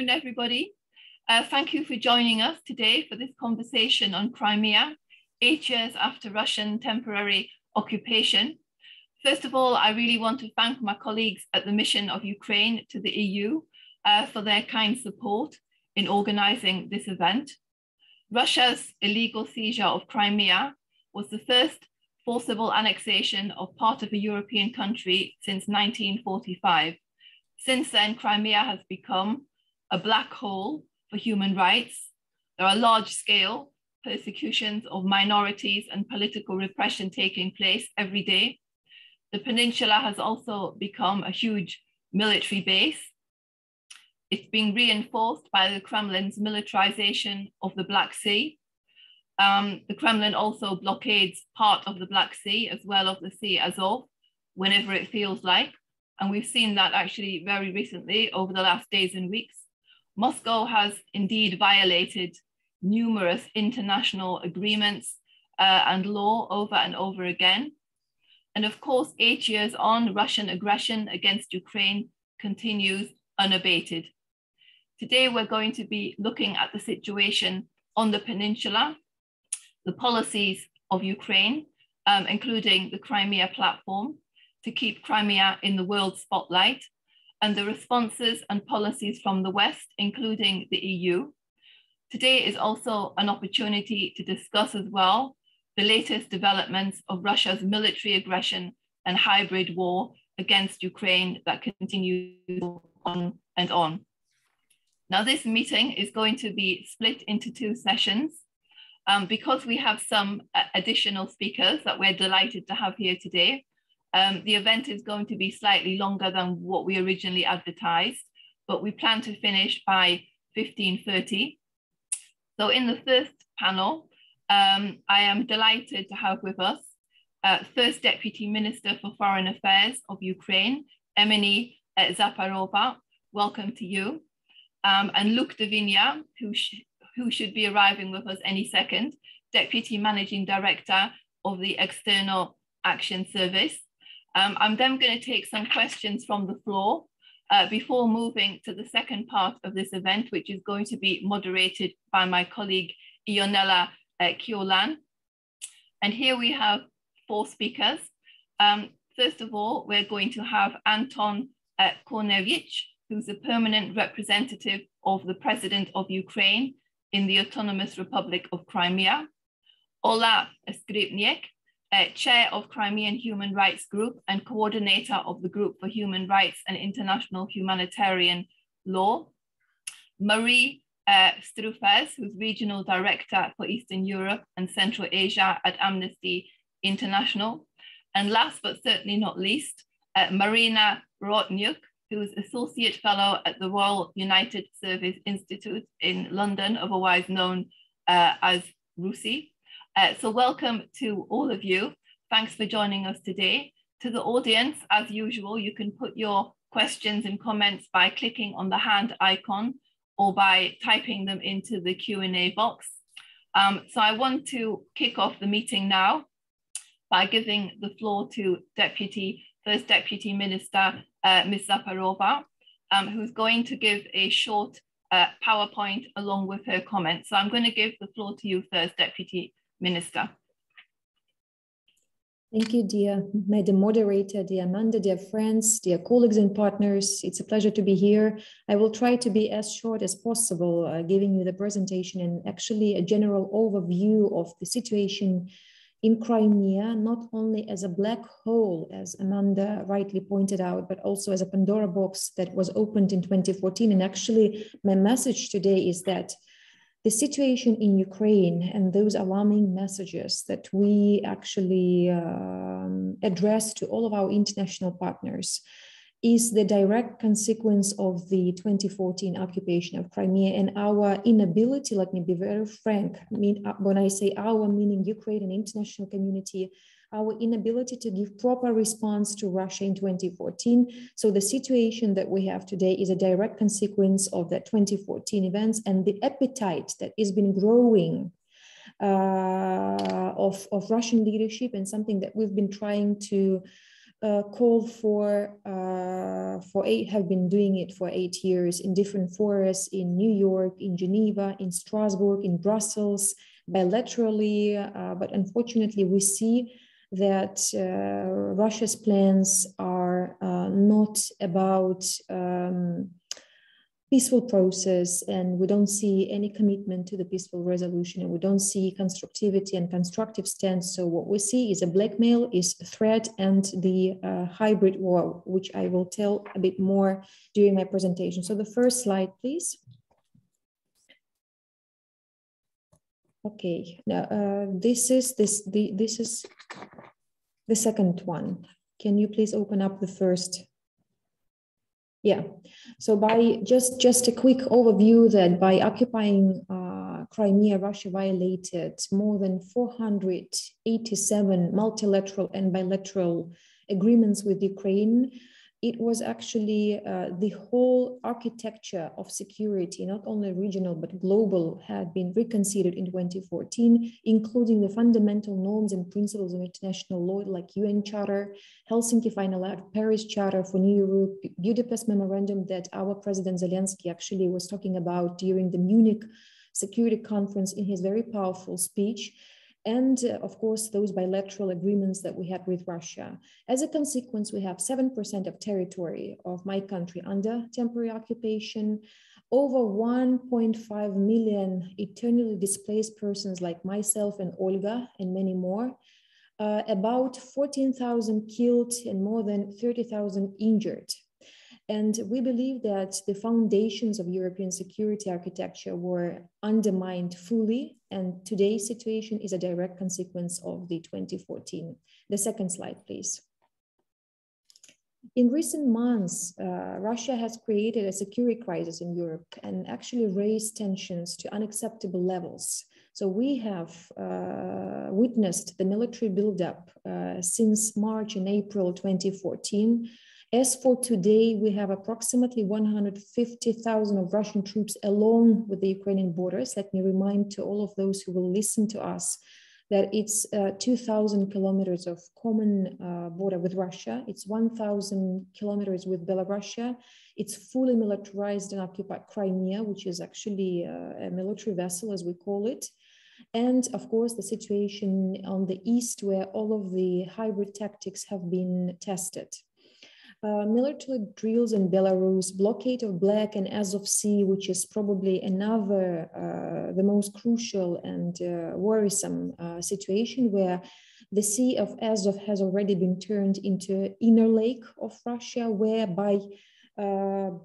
Everybody. Thank you for joining us today for this conversation on Crimea, 8 years after Russian temporary occupation. First of all, I really want to thank my colleagues at the Mission of Ukraine to the EU for their kind support in organizing this event. Russia's illegal seizure of Crimea was the first forcible annexation of part of a European country since 1945. Since then, Crimea has become a black hole for human rights. There are large-scale persecutions of minorities and political repression taking place every day. The peninsula has also become a huge military base. It's being reinforced by the Kremlin's militarization of the Black Sea. The Kremlin also blockades part of the Black Sea as well as the Sea Azov whenever it feels like. And we've seen that actually very recently over the last days and weeks. Moscow has indeed violated numerous international agreements and law over and over again. And of course, 8 years on, Russian aggression against Ukraine continues unabated. Today, we're going to be looking at the situation on the peninsula, the policies of Ukraine, including the Crimea platform, to keep Crimea in the world spotlight, and the responses and policies from the West, including the EU. Today is also an opportunity to discuss as well the latest developments of Russia's military aggression and hybrid war against Ukraine that continues on and on. Now, this meeting is going to be split into 2 sessions because we have some additional speakers that we're delighted to have here today. The event is going to be slightly longer than what we originally advertised, but we plan to finish by 15:30. So in the first panel, I am delighted to have with us First Deputy Minister for Foreign Affairs of Ukraine, Emine Dzhaparova. Welcome to you. And Devigne, who should be arriving with us any second, Deputy Managing Director of the External Action Service. I'm then going to take some questions from the floor before moving to the second part of this event, which is going to be moderated by my colleague Ionela Ciolan. And here we have 4 speakers. First of all, we're going to have Anton Korynevych, who's a permanent representative of the President of Ukraine in the Autonomous Republic of Crimea. Olha Skrypnyk, Chair of Crimean Human Rights Group and Coordinator of the Group for Human Rights and International Humanitarian Law. Maryna Struthers, who's Regional Director for Eastern Europe and Central Asia at Amnesty International. And last but certainly not least, Maryna Vorotnyuk, who is Associate Fellow at the Royal United Service Institute in London, otherwise known as RUSI. So welcome to all of you. Thanks for joining us today. To the audience, as usual, you can put your questions and comments by clicking on the hand icon or by typing them into the Q&A box. So I want to kick off the meeting now by giving the floor to First Deputy Minister, Ms. Dzhaparova, who's going to give a short PowerPoint along with her comments. So I'm going to give the floor to you first, Deputy Minister. Thank you, dear Madam Moderator, dear Amanda, dear friends, dear colleagues and partners. It's a pleasure to be here. I will try to be as short as possible, giving you the presentation and actually a general overview of the situation in Crimea, not only as a black hole, as Amanda rightly pointed out, but also as a Pandora box that was opened in 2014. And actually, my message today is that the situation in Ukraine and those alarming messages that we actually address to all of our international partners is the direct consequence of the 2014 occupation of Crimea and our inability, let me be very frank, when I say our, meaning Ukraine and international community, our inability to give proper response to Russia in 2014. So the situation that we have today is a direct consequence of the 2014 events and the appetite that has been growing of Russian leadership, and something that we've been trying to called have been doing it for 8 years in different forums in New York, in Geneva, in Strasbourg, in Brussels, bilaterally. But unfortunately, we see that Russia's plans are not about peaceful process, and we don't see any commitment to the peaceful resolution, and we don't see constructivity and constructive stance. So what we see is a blackmail, is a threat, and the hybrid war, which I will tell a bit more during my presentation. So the first slide, please. Okay, now this is the second one. Can you please open up the first? Yeah, so by just a quick overview that by occupying Crimea, Russia violated more than 487 multilateral and bilateral agreements with Ukraine. It was actually the whole architecture of security, not only regional but global, had been reconsidered in 2014, including the fundamental norms and principles of international law like UN Charter, Helsinki Final Act, Paris Charter for New Europe, Budapest Memorandum that our President Zelensky actually was talking about during the Munich Security Conference in his very powerful speech. And of course, those bilateral agreements that we had with Russia. As a consequence, we have 7% of territory of my country under temporary occupation, over 1.5 million eternally displaced persons like myself and Olga and many more, about 14,000 killed and more than 30,000 injured. And we believe that the foundations of European security architecture were undermined fully, and today's situation is a direct consequence of the 2014. The second slide, please. In recent months, Russia has created a security crisis in Europe and actually raised tensions to unacceptable levels. So we have witnessed the military buildup since March and April 2014. As for today, we have approximately 150,000 of Russian troops along with the Ukrainian borders. Let me remind to all of those who will listen to us that it's 2,000 kilometers of common border with Russia. It's 1,000 kilometers with Belarus. It's fully militarized and occupied Crimea, which is actually a military vessel, as we call it. And of course, the situation on the east, where all of the hybrid tactics have been tested. Military drills in Belarus, blockade of Black and Azov Sea, which is probably another, the most crucial and worrisome situation, where the Sea of Azov has already been turned into inner lake of Russia, where by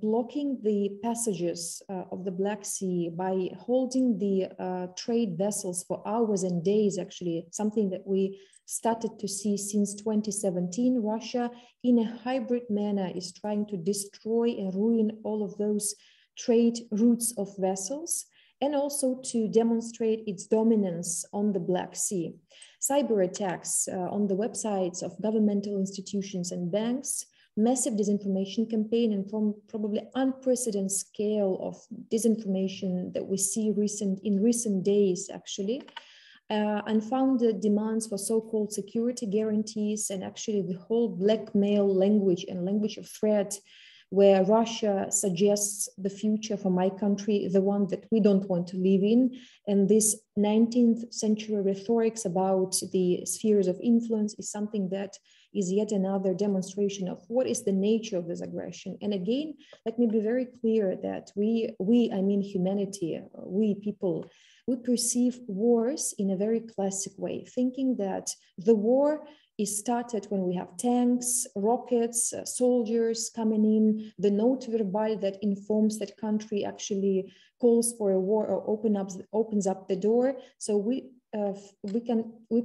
blocking the passages of the Black Sea, by holding the trade vessels for hours and days, actually something that we started to see since 2017, Russia in a hybrid manner is trying to destroy and ruin all of those trade routes of vessels, and also to demonstrate its dominance on the Black Sea. Cyber attacks on the websites of governmental institutions and banks, massive disinformation campaign, and from probably unprecedented scale of disinformation that we see in recent days, actually. Unfounded demands for so-called security guarantees, and actually the whole blackmail language and language of threat, where Russia suggests the future for my country, the one that we don't want to live in. And this 19th century rhetorics about the spheres of influence is something that is yet another demonstration of what is the nature of this aggression. And again, let me be very clear that we I mean humanity, we people, we perceive wars in a very classic way, thinking that the war is started when we have tanks, rockets, soldiers coming in, the note verbal that informs that country actually calls for a war or opens up the door. So we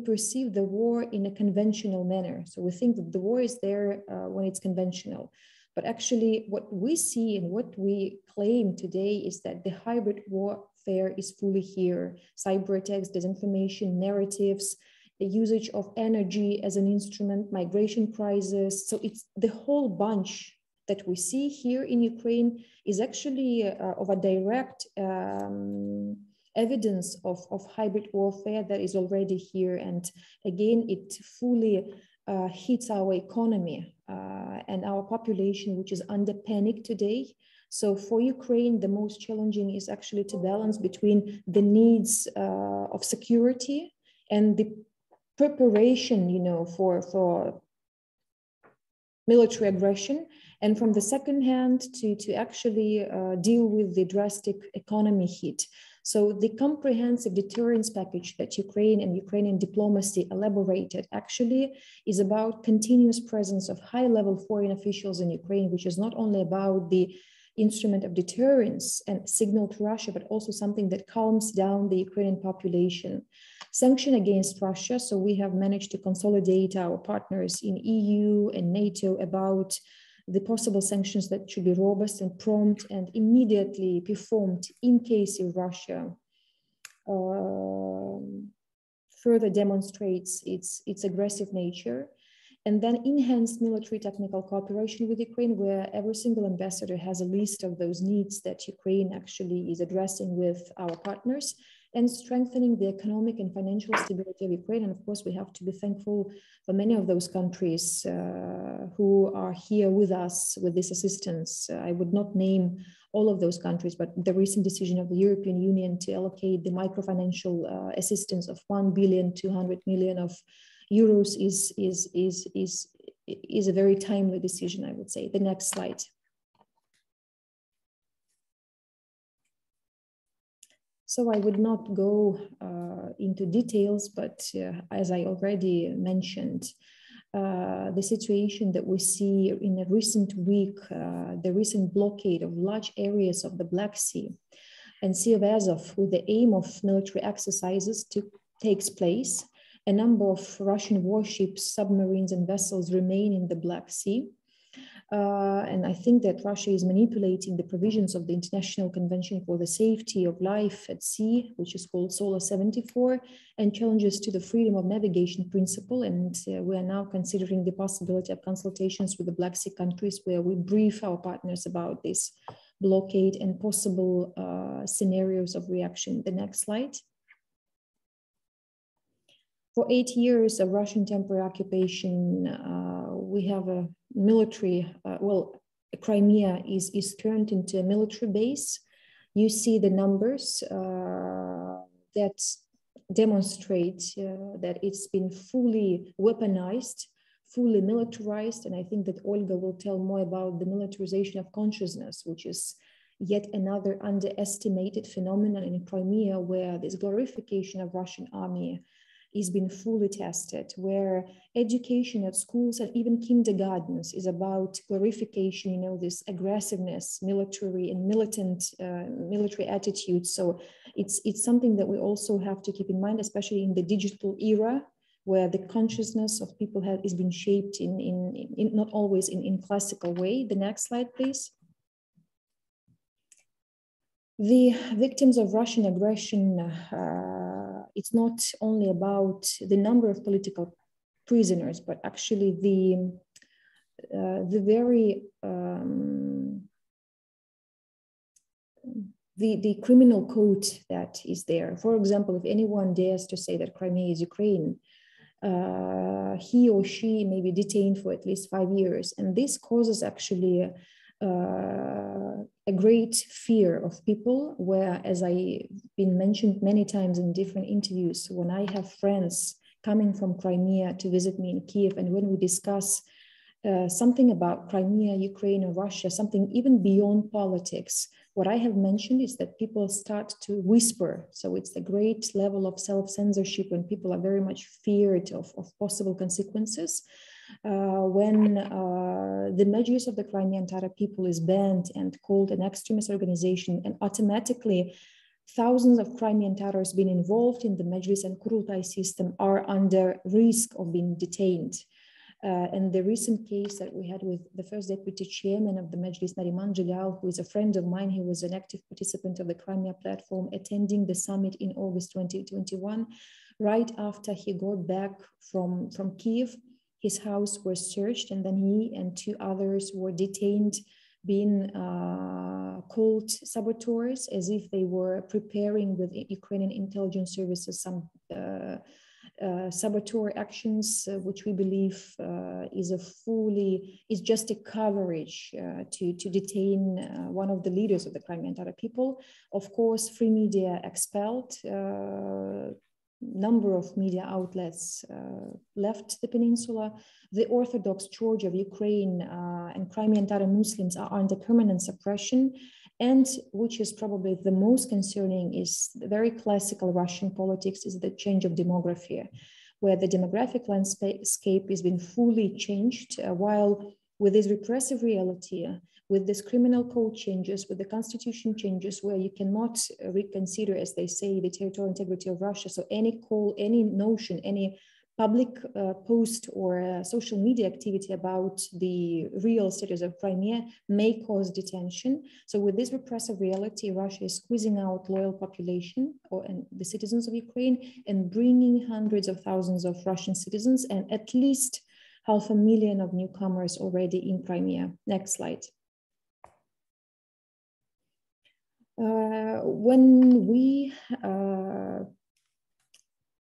perceive the war in a conventional manner. So we think that the war is there when it's conventional. But actually what we see and what we claim today is that the hybrid warfare is fully here. Cyber attacks, disinformation, narratives, the usage of energy as an instrument, migration crisis. So it's the whole bunch that we see here in Ukraine is actually of a direct evidence of hybrid warfare that is already here. And again, it fully hits our economy and our population, which is under panic today. So for Ukraine, the most challenging is actually to balance between the needs of security and the preparation, you know, for military aggression. And from the second hand, to actually deal with the drastic economy hit. So the comprehensive deterrence package that Ukraine and Ukrainian diplomacy elaborated actually is about continuous presence of high-level foreign officials in Ukraine, which is not only about the instrument of deterrence and signal to Russia, but also something that calms down the Ukrainian population. Sanction against Russia. So we have managed to consolidate our partners in EU and NATO about the possible sanctions that should be robust and prompt and immediately performed in case if Russia further demonstrates its aggressive nature. And then enhanced military technical cooperation with Ukraine, where every single ambassador has a list of those needs that Ukraine actually is addressing with our partners, and strengthening the economic and financial stability of Ukraine. And of course, we have to be thankful for many of those countries who are here with us with this assistance. I would not name all of those countries, but the recent decision of the European Union to allocate the microfinancial assistance of 1.2 billion of euros is a very timely decision, I would say. The next slide. So I would not go into details, but as I already mentioned, the situation that we see in a recent week, the recent blockade of large areas of the Black Sea and Sea of Azov with the aim of military exercises takes place. A number of Russian warships, submarines, and vessels remain in the Black Sea. And I think that Russia is manipulating the provisions of the International Convention for the Safety of Life at Sea, which is called SOLA 74, and challenges to the freedom of navigation principle. And we are now considering the possibility of consultations with the Black Sea countries, where we brief our partners about this blockade and possible scenarios of reaction. The next slide. For 8 years of Russian temporary occupation, we have a military, Crimea is turned into a military base. You see the numbers that demonstrate that it's been fully weaponized, fully militarized. And I think that Olga will tell more about the militarization of consciousness, which is yet another underestimated phenomenon in Crimea, where this glorification of Russian army is being fully tested, where education at schools and even kindergartens is about glorification, you know, this aggressiveness, military and militant military attitudes. So it's something that we also have to keep in mind, especially in the digital era, where the consciousness of people is being shaped in not always in classical way. The next slide, please. The victims of Russian aggression, it's not only about the number of political prisoners, but actually the criminal code that is there. For example, if anyone dares to say that Crimea is Ukraine, he or she may be detained for at least 5 years. And this causes actually a great fear of people, where, as I've been mentioned many times in different interviews, when I have friends coming from Crimea to visit me in Kiev, and when we discuss something about Crimea, Ukraine, or Russia, something even beyond politics, what I have mentioned is that people start to whisper. So it's a great level of self-censorship when people are very much feared of possible consequences. When the Majlis of the Crimean Tatar people is banned and called an extremist organization, and automatically thousands of Crimean Tatars being involved in the Majlis and Kurultai system are under risk of being detained. And the recent case that we had with the first deputy chairman of the Majlis, Nariman Jalal, who is a friend of mine, he was an active participant of the Crimea platform, attending the summit in August 2021, right after he got back from Kiev. His house was searched, and then he and 2 others were detained, being called saboteurs, as if they were preparing with Ukrainian intelligence services some saboteur actions, which we believe is just a coverage to detain one of the leaders of the Crimean Tatar people. Of course, free media expelled. Number of media outlets left the peninsula. The Orthodox Church of Ukraine and Crimean Tatar Muslims are under permanent suppression. And which is probably the most concerning is the very classical Russian politics, is the change of demography, where the demographic landscape has been fully changed, while with this repressive reality, with this criminal code changes, with the constitution changes, where you cannot reconsider, as they say, the territorial integrity of Russia. So any call, any notion, any public post or social media activity about the real status of Crimea may cause detention. So with this repressive reality, Russia is squeezing out loyal population and the citizens of Ukraine and bringing hundreds of thousands of Russian citizens and at least 500,000 of newcomers already in Crimea. Next slide. When we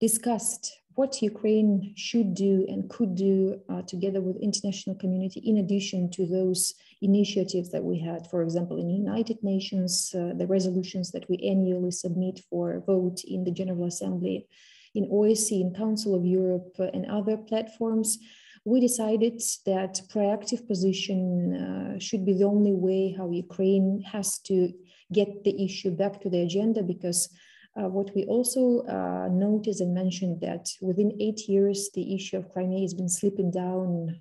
discussed what Ukraine should do and could do together with international community, in addition to those initiatives that we had, for example, in the United Nations, the resolutions that we annually submit for vote in the General Assembly, in OSCE, in Council of Europe, and other platforms, we decided that proactive position should be the only way how Ukraine has to get the issue back to the agenda, because what we also noticed and mentioned that within 8 years, the issue of Crimea has been slipping down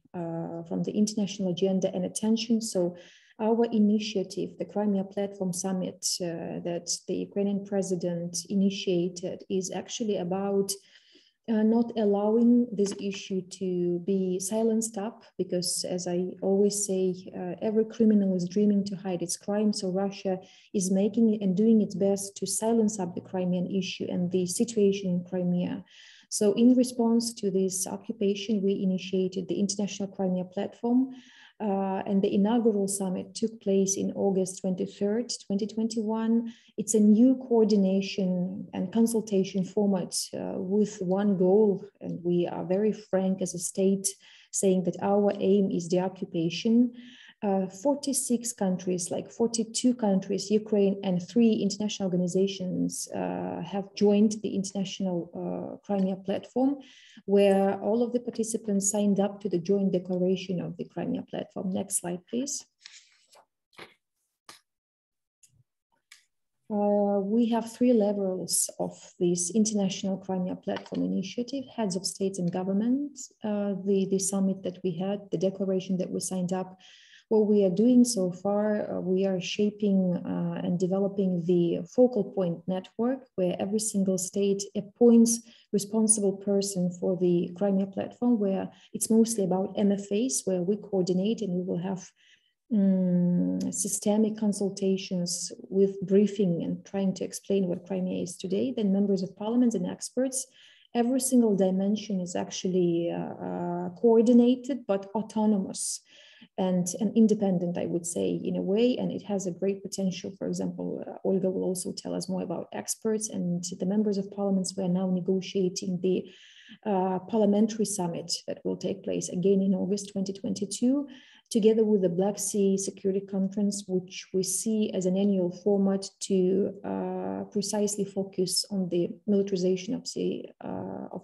from the international agenda and attention. So our initiative, the Crimea Platform Summit that the Ukrainian president initiated, is actually about not allowing this issue to be silenced up, because as I always say, every criminal is dreaming to hide its crime. So Russia is making and doing its best to silence up the Crimean issue and the situation in Crimea. So in response to this occupation, we initiated the International Crimea Platform, and the inaugural summit took place in August 23rd, 2021. It's a new coordination and consultation format with one goal, and we are very frank as a state, saying that our aim is the occupation. 46 countries, like 42 countries, Ukraine, and 3 international organizations have joined the International Crimea Platform, where all of the participants signed up to the joint declaration of the Crimea Platform. Next slide, please. We have 3 levels of this International Crimea Platform initiative: heads of states and governments, the summit that we had, the declaration that we signed up. What we are doing so far, we are shaping and developing the focal point network, where every single state appoints responsible person for the Crimea Platform, where it's mostly about MFAs, where we coordinate, and we will have systemic consultations with briefing and trying to explain what Crimea is today. Then members of parliament and experts. Every single dimension is actually coordinated but autonomous and independent, I would say, in a way, and it has a great potential. For example, Olga will also tell us more about experts and the members of parliaments. We are now negotiating the parliamentary summit that will take place again in August 2022, together with the Black Sea Security Conference, which we see as an annual format to precisely focus on the militarization of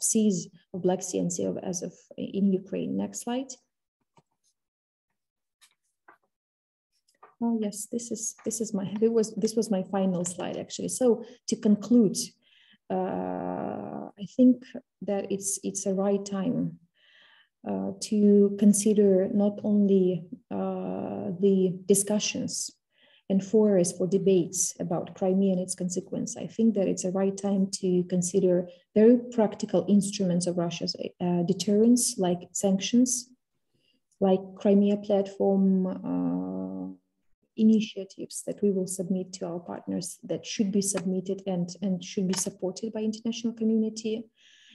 seas of Black Sea and Sea of Azov in Ukraine. Next slide. Oh yes, this was my final slide actually. So to conclude, I think that it's a right time to consider not only the discussions and forums for debates about Crimea and its consequence. I think that it's a right time to consider very practical instruments of Russia's deterrence, like sanctions, like Crimea Platform initiatives that we will submit to our partners, that should be submitted and should be supported by international community.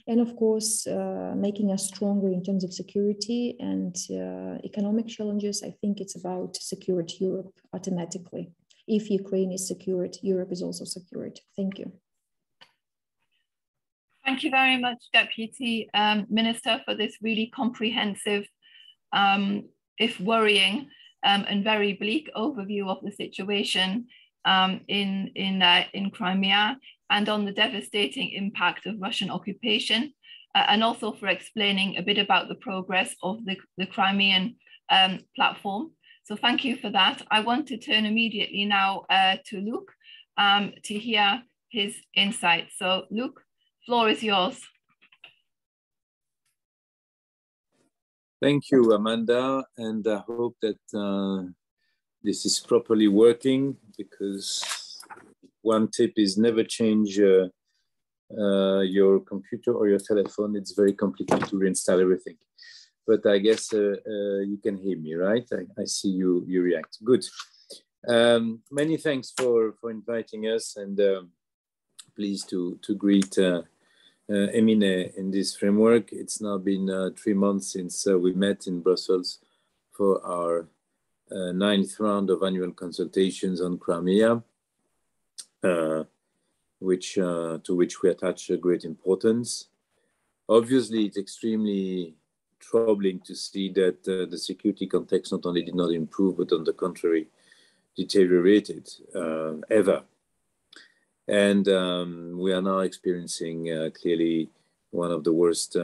And of course, making us stronger in terms of security and economic challenges. I think it's about secured Europe automatically. If Ukraine is secured, Europe is also secured. Thank you. Thank you very much, Deputy Minister, for this really comprehensive, if worrying, and very bleak overview of the situation in Crimea and on the devastating impact of Russian occupation, and also for explaining a bit about the progress of the Crimean platform. So thank you for that. I want to turn immediately now to Luke to hear his insights. So Luke, floor is yours. Thank you, Amanda, and I hope that this is properly working, because one tip is never change your computer or your telephone. It's very complicated to reinstall everything. But I guess you can hear me, right? I see you react. Good. Many thanks for inviting us, and pleased to greet Emine in this framework. It's now been 3 months since we met in Brussels for our 9th round of annual consultations on Crimea, to which we attach a great importance. Obviously, it's extremely troubling to see that the security context not only did not improve, but on the contrary, deteriorated ever. And we are now experiencing clearly one of the worst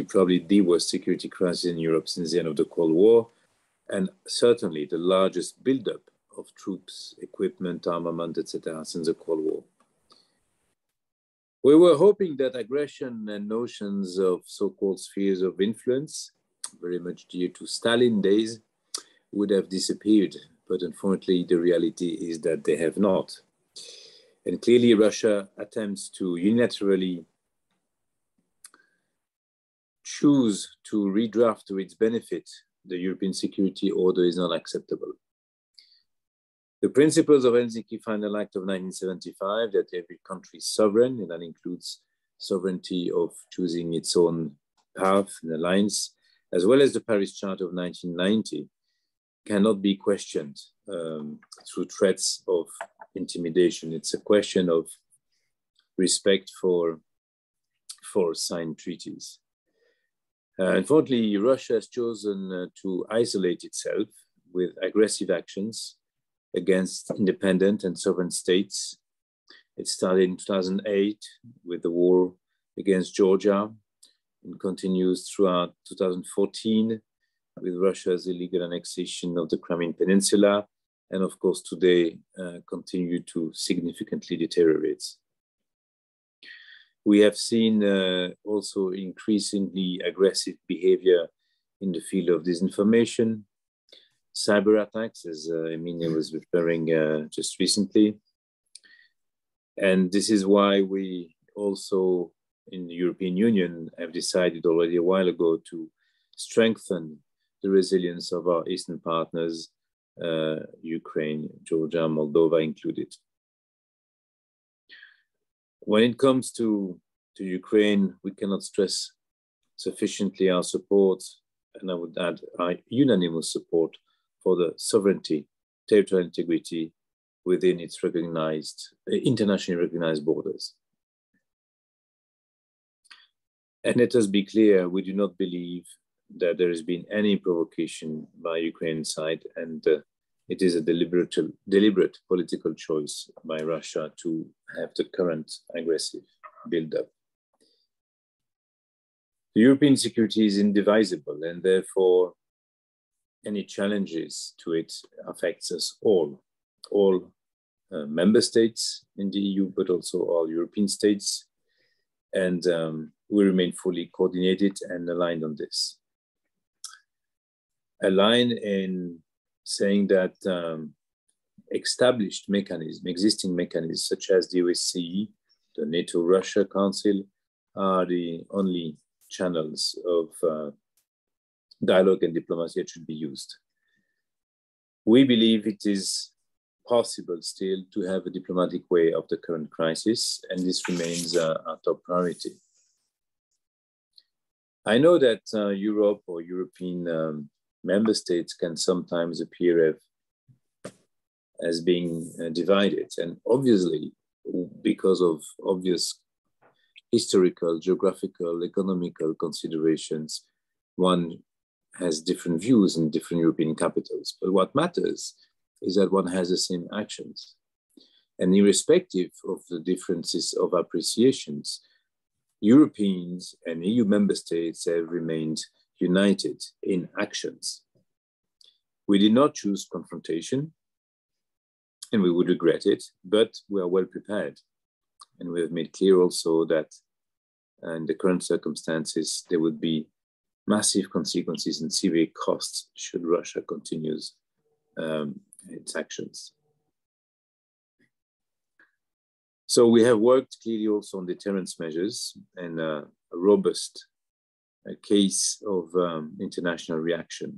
probably the worst security crisis in Europe since the end of the Cold War, and certainly the largest buildup of troops, equipment, armament, etc. since the Cold War. We were hoping that aggression and notions of so-called spheres of influence, very much dear to Stalin days, would have disappeared, but unfortunately the reality is that they have not. And clearly Russia attempts to unilaterally choose to redraft to its benefit the European security order is not acceptable. The principles of Helsinki Final Act of 1975, that every country is sovereign, and that includes sovereignty of choosing its own path and alliance, as well as the Paris Charter of 1990, cannot be questioned through threats of intimidation. It's a question of respect for signed treaties. Unfortunately, Russia has chosen to isolate itself with aggressive actions against independent and sovereign states. It started in 2008 with the war against Georgia and continues throughout 2014 with Russia's illegal annexation of the Crimean Peninsula, and of course today continue to significantly deteriorate. We have seen also increasingly aggressive behavior in the field of disinformation, cyber attacks, as Emine was referring just recently. And this is why we also in the European Union have decided already a while ago to strengthen the resilience of our Eastern partners, Ukraine, Georgia, Moldova included. When it comes to Ukraine, we cannot stress sufficiently our support, and I would add our unanimous support for the sovereignty, territorial integrity within its recognized, internationally recognized borders. And let us be clear, we do not believe that there has been any provocation by Ukraine's side, and it is a deliberate political choice by Russia to have the current aggressive buildup. The European security is indivisible, and therefore any challenges to it affects us all member states in the EU, but also all European states. And we remain fully coordinated and aligned on this. Aligned in saying that established mechanisms, existing mechanisms such as the OSCE, the NATO-Russia Council, are the only channels of dialogue and diplomacy that should be used. We believe it is possible still to have a diplomatic way of the current crisis, and this remains our top priority. I know that Europe or European member states can sometimes appear as being divided, and obviously because of obvious historical, geographical, economical considerations, one has different views in different European capitals. But what matters is that one has the same actions. And irrespective of the differences of appreciations, Europeans and EU member states have remained united in actions. We did not choose confrontation, and we would regret it, but we are well prepared. And we have made clear also that in the current circumstances, there would be massive consequences and severe costs should Russia continues its actions. So we have worked clearly also on deterrence measures and a robust case of international reaction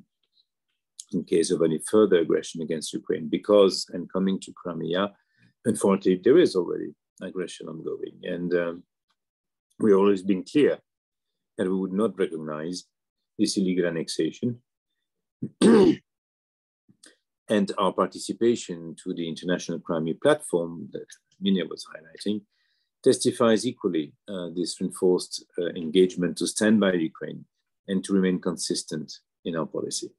in case of any further aggression against Ukraine, because, and coming to Crimea, unfortunately, there is already aggression ongoing. And we've always been clear that we would not recognize this illegal annexation. And our participation to the International Crimea Platform that Emine was highlighting testifies equally this reinforced engagement to stand by Ukraine and to remain consistent in our policy.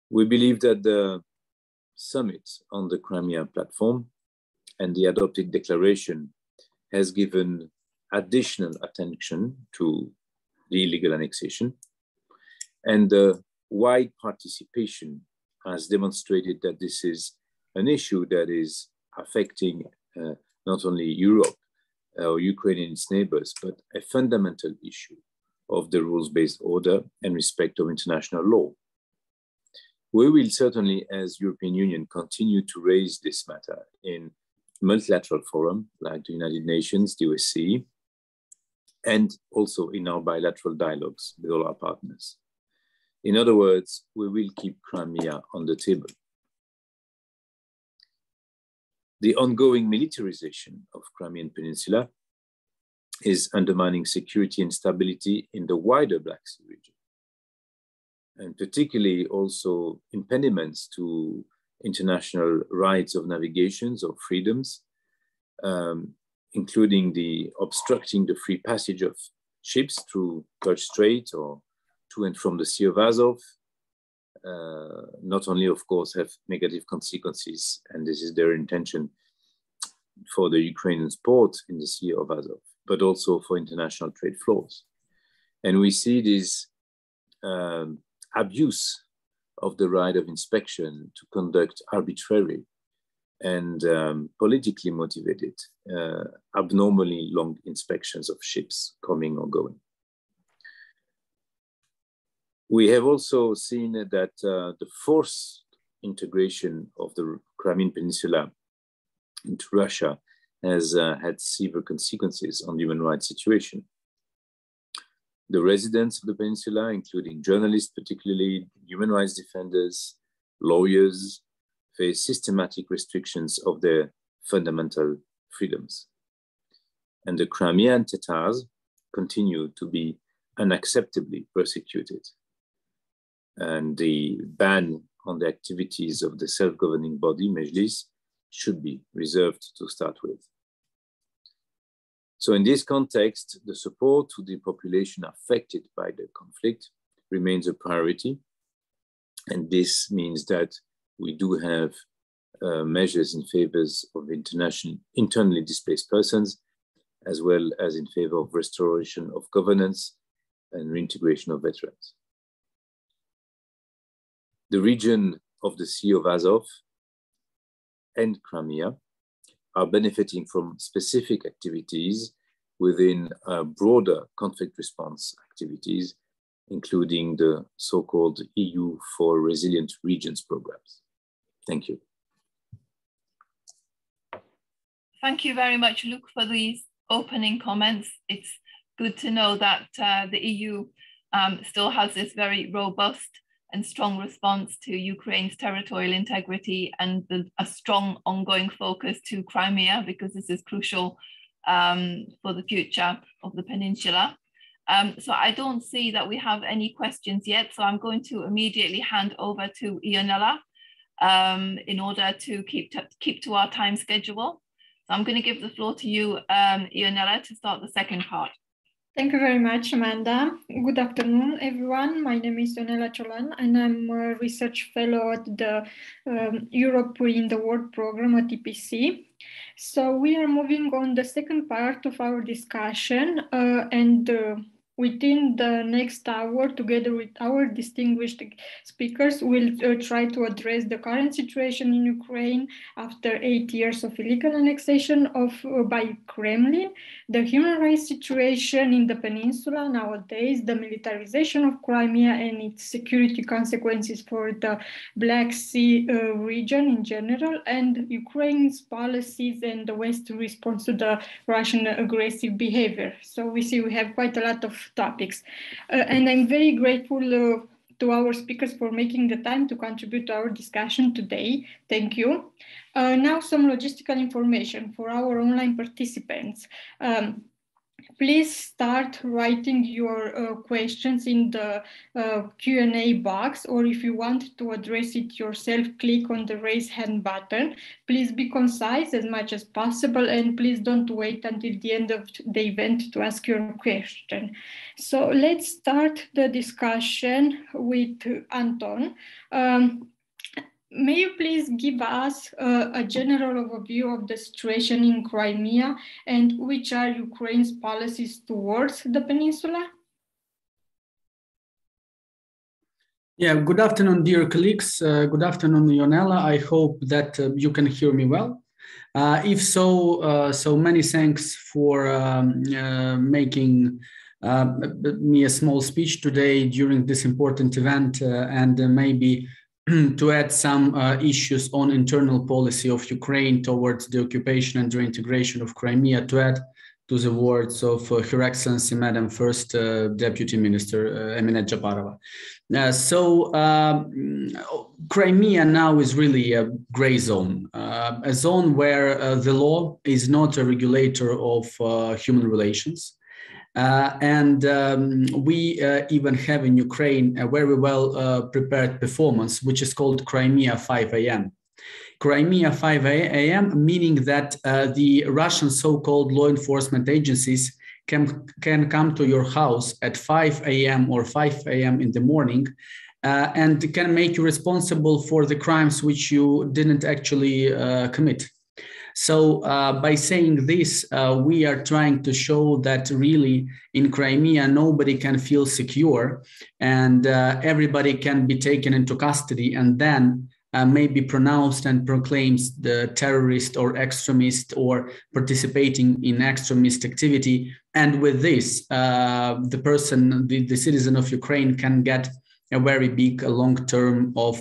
We believe that the summit on the Crimea platform and the adopted declaration has given additional attention to the illegal annexation, and the wide participation has demonstrated that this is an issue that is affecting not only Europe or Ukraine and its neighbors, but a fundamental issue of the rules-based order and respect of international law. We will certainly, as European Union, continue to raise this matter in multilateral forum like the United Nations, the OSCE, and also in our bilateral dialogues with all our partners. In other words, we will keep Crimea on the table. The ongoing militarization of Crimean Peninsula is undermining security and stability in the wider Black Sea region, and particularly also impediments to international rights of navigations or freedoms, including the obstructing the free passage of ships through Kerch Strait or to and from the Sea of Azov, not only, of course, have negative consequences, and this is their intention for the Ukrainian port in the Sea of Azov, but also for international trade flows. And we see this abuse of the right of inspection to conduct arbitrary and politically motivated, abnormally long inspections of ships coming or going. We have also seen that the forced integration of the Crimean Peninsula into Russia has had severe consequences on the human rights situation. The residents of the peninsula, including journalists, particularly human rights defenders, lawyers, face systematic restrictions of their fundamental freedoms. And the Crimean Tatars continue to be unacceptably persecuted. And the ban on the activities of the self-governing body, Mejlis, should be reserved to start with. So in this context, the support to the population affected by the conflict remains a priority. And this means that we do have measures in favor of internally displaced persons, as well as in favor of restoration of governance and reintegration of veterans. The region of the Sea of Azov and Crimea are benefiting from specific activities within broader conflict response activities, including the so-called EU for Resilient Regions programs. Thank you. Thank you very much, Luc, for these opening comments. It's good to know that the EU still has this very robust and strong response to Ukraine's territorial integrity and a strong ongoing focus to Crimea, because this is crucial for the future of the peninsula. So I don't see that we have any questions yet, so I'm going to immediately hand over to Ionela in order to keep to our time schedule. So I'm going to give the floor to you, Ionela, to start the second part. Thank you very much, Amanda. Good afternoon, everyone. My name is Ionela Ciolan, and I'm a research fellow at the Europe in the World program at EPC. So we are moving on the second part of our discussion, and within the next hour, together with our distinguished speakers, we'll try to address the current situation in Ukraine after 8 years of illegal annexation by Kremlin, the human rights situation in the peninsula nowadays, the militarization of Crimea and its security consequences for the Black Sea region in general, and Ukraine's policies and the West's response to the Russian aggressive behavior. So we see we have quite a lot of topics. And I'm very grateful to our speakers for making the time to contribute to our discussion today. Thank you. Now some logistical information for our online participants. Please start writing your questions in the Q&A box, or if you want to address it yourself, click on the raise hand button. Please be concise as much as possible, and please don't wait until the end of the event to ask your question. So let's start the discussion with Anton. May you please give us a general overview of the situation in Crimea and which are Ukraine's policies towards the peninsula? Yeah, good afternoon, dear colleagues. Good afternoon, Ionela. I hope that you can hear me well. If so, so many thanks for making me a small speech today during this important event, and maybe to add some issues on internal policy of Ukraine towards the occupation and reintegration of Crimea, to add to the words of Her Excellency, Madam First Deputy Minister Emine Dzhaparova. Crimea now is really a gray zone, a zone where the law is not a regulator of human relations. We even have in Ukraine a very well prepared performance, which is called Crimea 5 a.m. Crimea 5 a.m. meaning that the Russian so-called law enforcement agencies can come to your house at 5 a.m. or 5 a.m. in the morning and can make you responsible for the crimes which you didn't actually commit. So by saying this, we are trying to show that really in Crimea, nobody can feel secure, and everybody can be taken into custody and then may be pronounced and proclaimed the terrorist or extremist or participating in extremist activity. And with this, the person, the citizen of Ukraine can get a very big long term of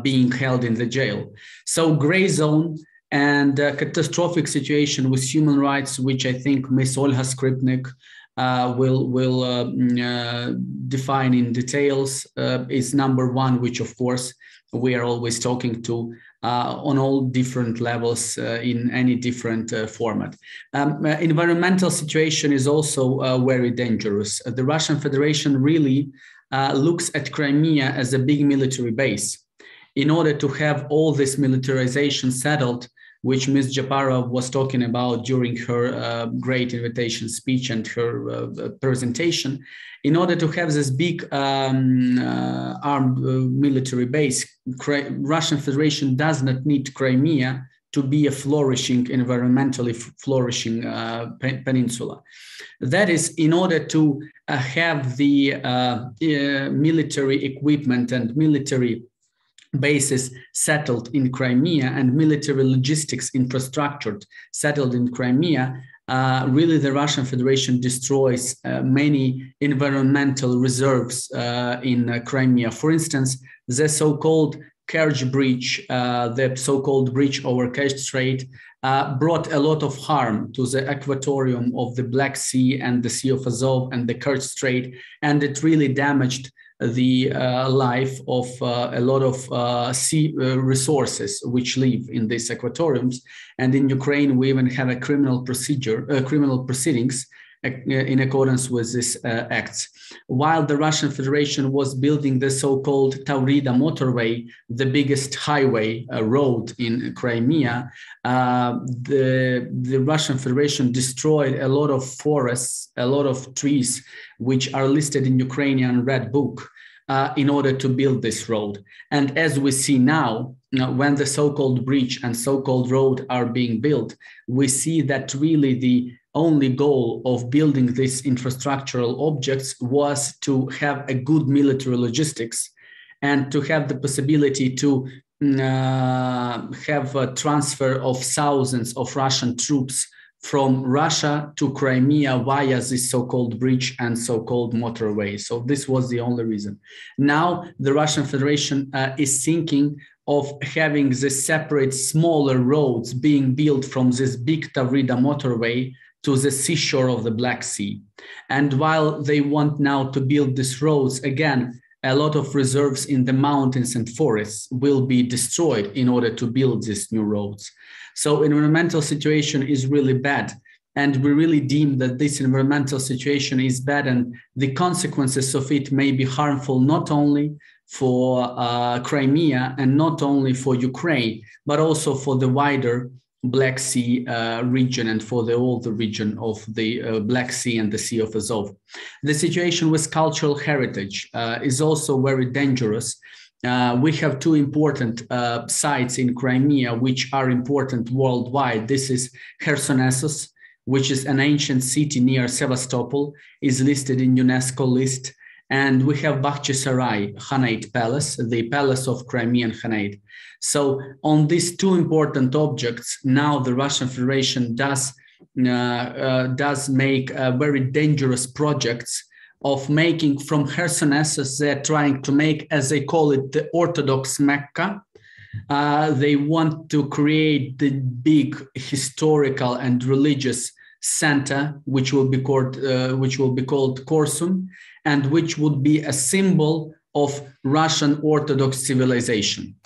being held in the jail. So gray zone and catastrophic situation with human rights, which I think Ms. Olha Skrypnyk will define in details, is number one, which of course we are always talking to on all different levels in any different format. Environmental situation is also very dangerous. The Russian Federation really looks at Crimea as a big military base. In order to have all this militarization settled, which Ms. Dzhaparova was talking about during her great invitation speech and her presentation, in order to have this big armed military base, Russian Federation does not need Crimea to be a flourishing, environmentally flourishing peninsula. That is, in order to have the military equipment and military bases settled in Crimea and military logistics infrastructure settled in Crimea, really the Russian Federation destroys many environmental reserves in Crimea. For instance, the so-called Kerch Bridge, the so-called bridge over Kerch Strait, brought a lot of harm to the equatorium of the Black Sea and the Sea of Azov and the Kerch Strait, and it really damaged the life of a lot of sea resources which live in these equatoriums. And in Ukraine, we even have a criminal proceedings in accordance with these acts. While the Russian Federation was building the so-called Taurida motorway, the biggest highway road in Crimea, the Russian Federation destroyed a lot of forests, a lot of trees, which are listed in Ukrainian Red Book, in order to build this road. And as we see now, when the so-called bridge and so-called road are being built, we see that really the only goal of building these infrastructural objects was to have a good military logistics and to have the possibility to have a transfer of thousands of Russian troops from Russia to Crimea via this so-called bridge and so-called motorway. So this was the only reason. Now the Russian Federation is thinking of having the separate smaller roads being built from this big Tavrida motorway to the seashore of the Black Sea. And while they want now to build these roads, again, a lot of reserves in the mountains and forests will be destroyed in order to build these new roads. So environmental situation is really bad. And we really deem that this environmental situation is bad and the consequences of it may be harmful not only for Crimea and not only for Ukraine, but also for the wider Black Sea region and for all the region of the Black Sea and the Sea of Azov. The situation with cultural heritage is also very dangerous. We have two important sites in Crimea which are important worldwide. This is Chersonesos, which is an ancient city near Sevastopol, is listed in UNESCO list. And we have Bakhchisarai Khanate Palace, the palace of Crimean Khanate. So on these two important objects, now the Russian Federation does make very dangerous projects of making from Chersonesos, they're trying to make, as they call it, the Orthodox Mecca. They want to create the big historical and religious center, which will be called Korsun, and which would be a symbol of Russian Orthodox civilization.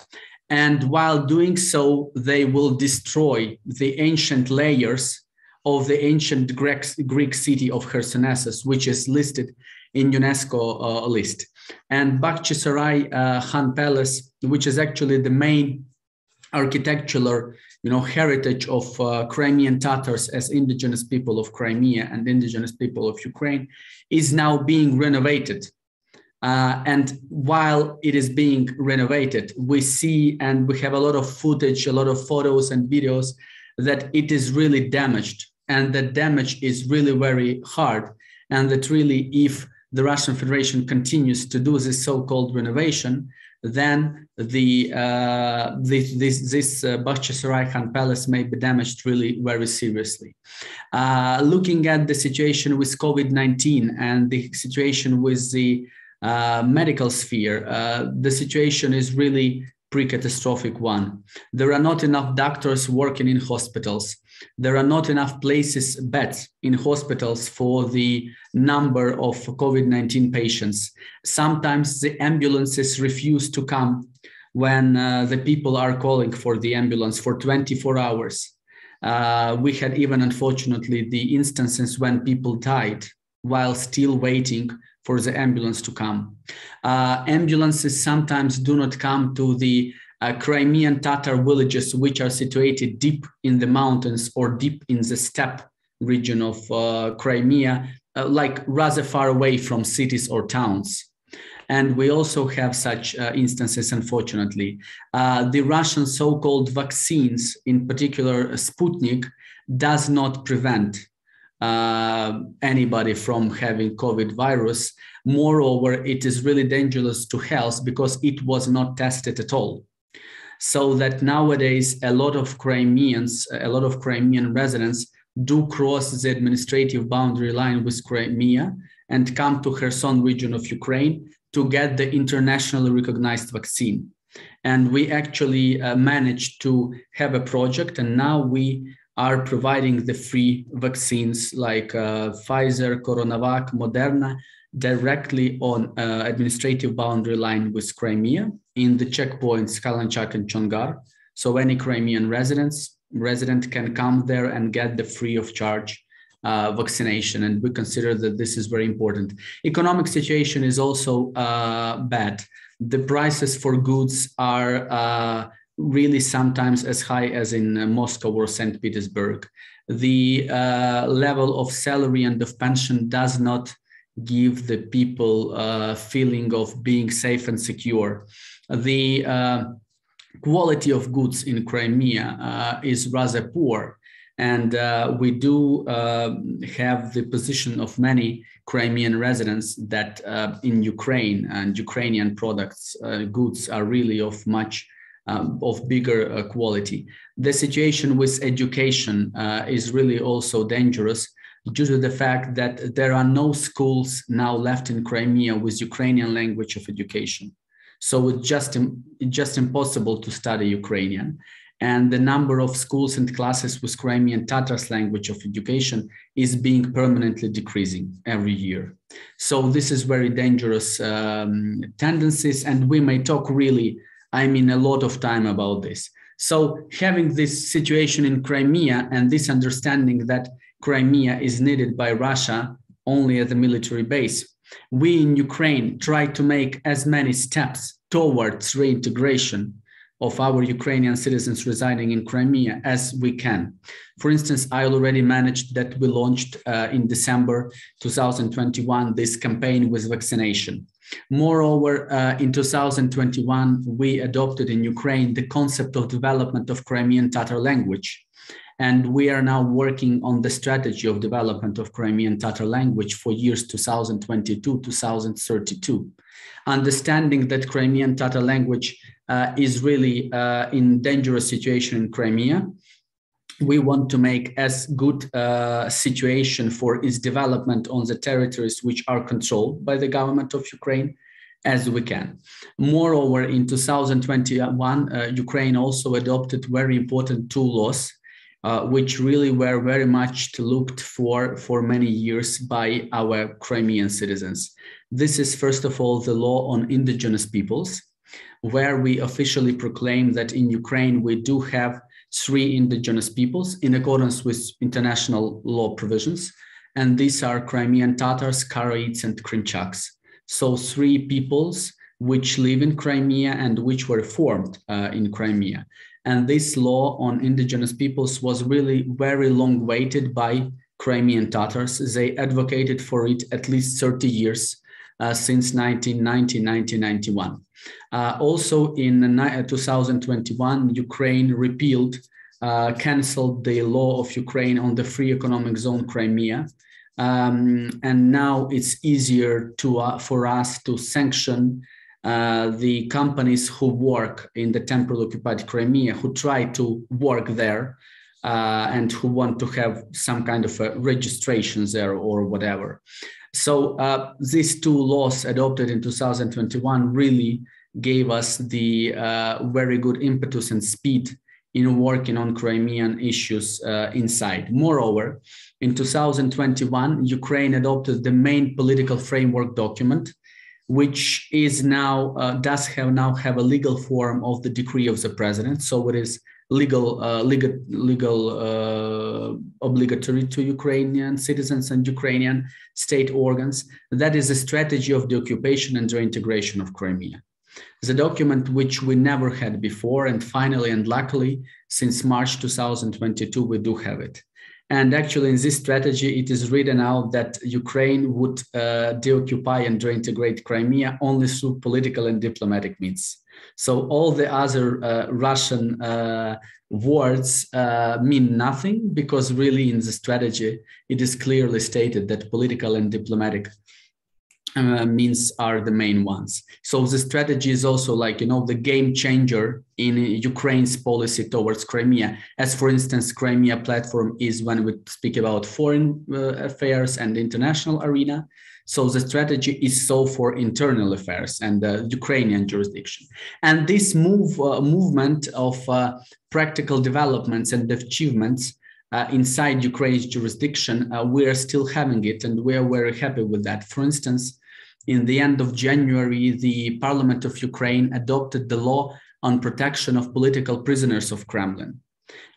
And while doing so, they will destroy the ancient layers of the ancient Greek city of Chersonesos, which is listed in UNESCO list. And Bakhchisarai Khan Palace, which is actually the main architectural heritage of Crimean Tatars as indigenous people of Crimea and indigenous people of Ukraine, is now being renovated. And while it is being renovated, we see and we have a lot of footage, a lot of photos and videos that it is really damaged. And the damage is really very hard. And that really, if the Russian Federation continues to do this so-called renovation, then this Bakhchisarai Khan Palace may be damaged really very seriously. Looking at the situation with COVID-19 and the situation with the medical sphere, the situation is really pre-catastrophic one. There are not enough doctors working in hospitals. There are not enough beds in hospitals for the number of COVID-19 patients. Sometimes the ambulances refuse to come when the people are calling for the ambulance for 24 hours. We had even, unfortunately, the instances when people died while still waiting for the ambulance to come. Ambulances sometimes do not come to the Crimean Tatar villages, which are situated deep in the mountains or deep in the steppe region of Crimea, like rather far away from cities or towns. And we also have such instances, unfortunately. The Russian so-called vaccines, in particular Sputnik, does not prevent anybody from having COVID virus. Moreover, it is really dangerous to health because it was not tested at all. So that nowadays a lot of Crimeans, a lot of Crimean residents do cross the administrative boundary line with Crimea and come to Kherson region of Ukraine to get the internationally recognized vaccine. And we actually managed to have a project, and now we are providing the free vaccines like Pfizer, Korynevych, Moderna, directly on administrative boundary line with Crimea in the checkpoints Kalanchak and Chongar. So any Crimean resident can come there and get the free of charge vaccination, and we consider that this is very important. Economic situation is also bad. The prices for goods are really sometimes as high as in Moscow or St. Petersburg. The level of salary and of pension does not give the people a feeling of being safe and secure. The quality of goods in Crimea is rather poor. And we do have the position of many Crimean residents that in Ukraine and Ukrainian products, goods are really of much of bigger quality. The situation with education is really also dangerous due to the fact that there are no schools now left in Crimea with Ukrainian language of education. So it's just impossible to study Ukrainian. And the number of schools and classes with Crimean Tatars language of education is being permanently decreasing every year. So this is very dangerous tendencies, and we may talk really, I mean, a lot of time about this. So having this situation in Crimea and this understanding that Crimea is needed by Russia only as a military base, we in Ukraine try to make as many steps towards reintegration of our Ukrainian citizens residing in Crimea as we can. For instance, I already managed that we launched in December 2021 this campaign with vaccination. Moreover, in 2021, we adopted in Ukraine the concept of development of Crimean Tatar language. And we are now working on the strategy of development of Crimean Tatar language for years 2022-2032. Understanding that Crimean Tatar language is really in dangerous situation in Crimea. We want to make as good situation for its development on the territories which are controlled by the government of Ukraine as we can. Moreover, in 2021, Ukraine also adopted very important two laws which really were very much looked for many years by our Crimean citizens. This is, first of all, the law on indigenous peoples, where we officially proclaim that in Ukraine we do have 3 indigenous peoples in accordance with international law provisions. And these are Crimean Tatars, Karaites, and Krimchaks. So 3 peoples which live in Crimea and which were formed in Crimea. And this law on indigenous peoples was really very long waited by Crimean Tatars. They advocated for it at least 30 years since 1990-1991. Also in 2021, Ukraine repealed, canceled the law of Ukraine on the free economic zone Crimea. And now it's easier for us to sanction the companies who work in the temporarily occupied Crimea, who try to work there and who want to have some kind of registrations there or whatever. So these 2 laws adopted in 2021 really gave us the very good impetus and speed in working on Crimean issues inside. Moreover, in 2021, Ukraine adopted the main political framework document, which is now does have a legal form of the decree of the president. So it is legal obligatory to Ukrainian citizens and Ukrainian state organs. That is a strategy of the occupation and reintegration of Crimea. The document which we never had before, and finally and luckily since March 2022 we do have it. And actually in this strategy it is written out that Ukraine would deoccupy and reintegrate Crimea only through political and diplomatic means. So all the other Russian words mean nothing, because really in the strategy it is clearly stated that political and diplomatic means are the main ones. So the strategy is also like, you know, the game changer in Ukraine's policy towards Crimea. As for instance, Crimea platform is when we speak about foreign affairs and international arena. So the strategy is so for internal affairs and Ukrainian jurisdiction. And this movement of practical developments and achievements inside Ukraine's jurisdiction, we are still having it, and we are very happy with that. For instance, in the end of January, the Parliament of Ukraine adopted the law on protection of political prisoners of Kremlin.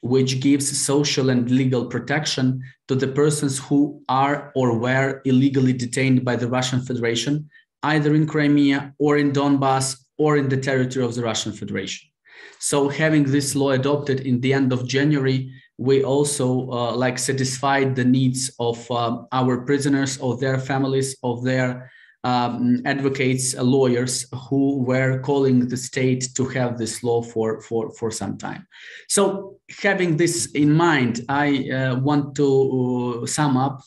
which gives social and legal protection to the persons who are or were illegally detained by the Russian Federation, either in Crimea or in Donbass or in the territory of the Russian Federation. So having this law adopted in the end of January, we also satisfied the needs of our prisoners, of their families, of their advocates, lawyers who were calling the state to have this law for some time. So having this in mind, I want to sum up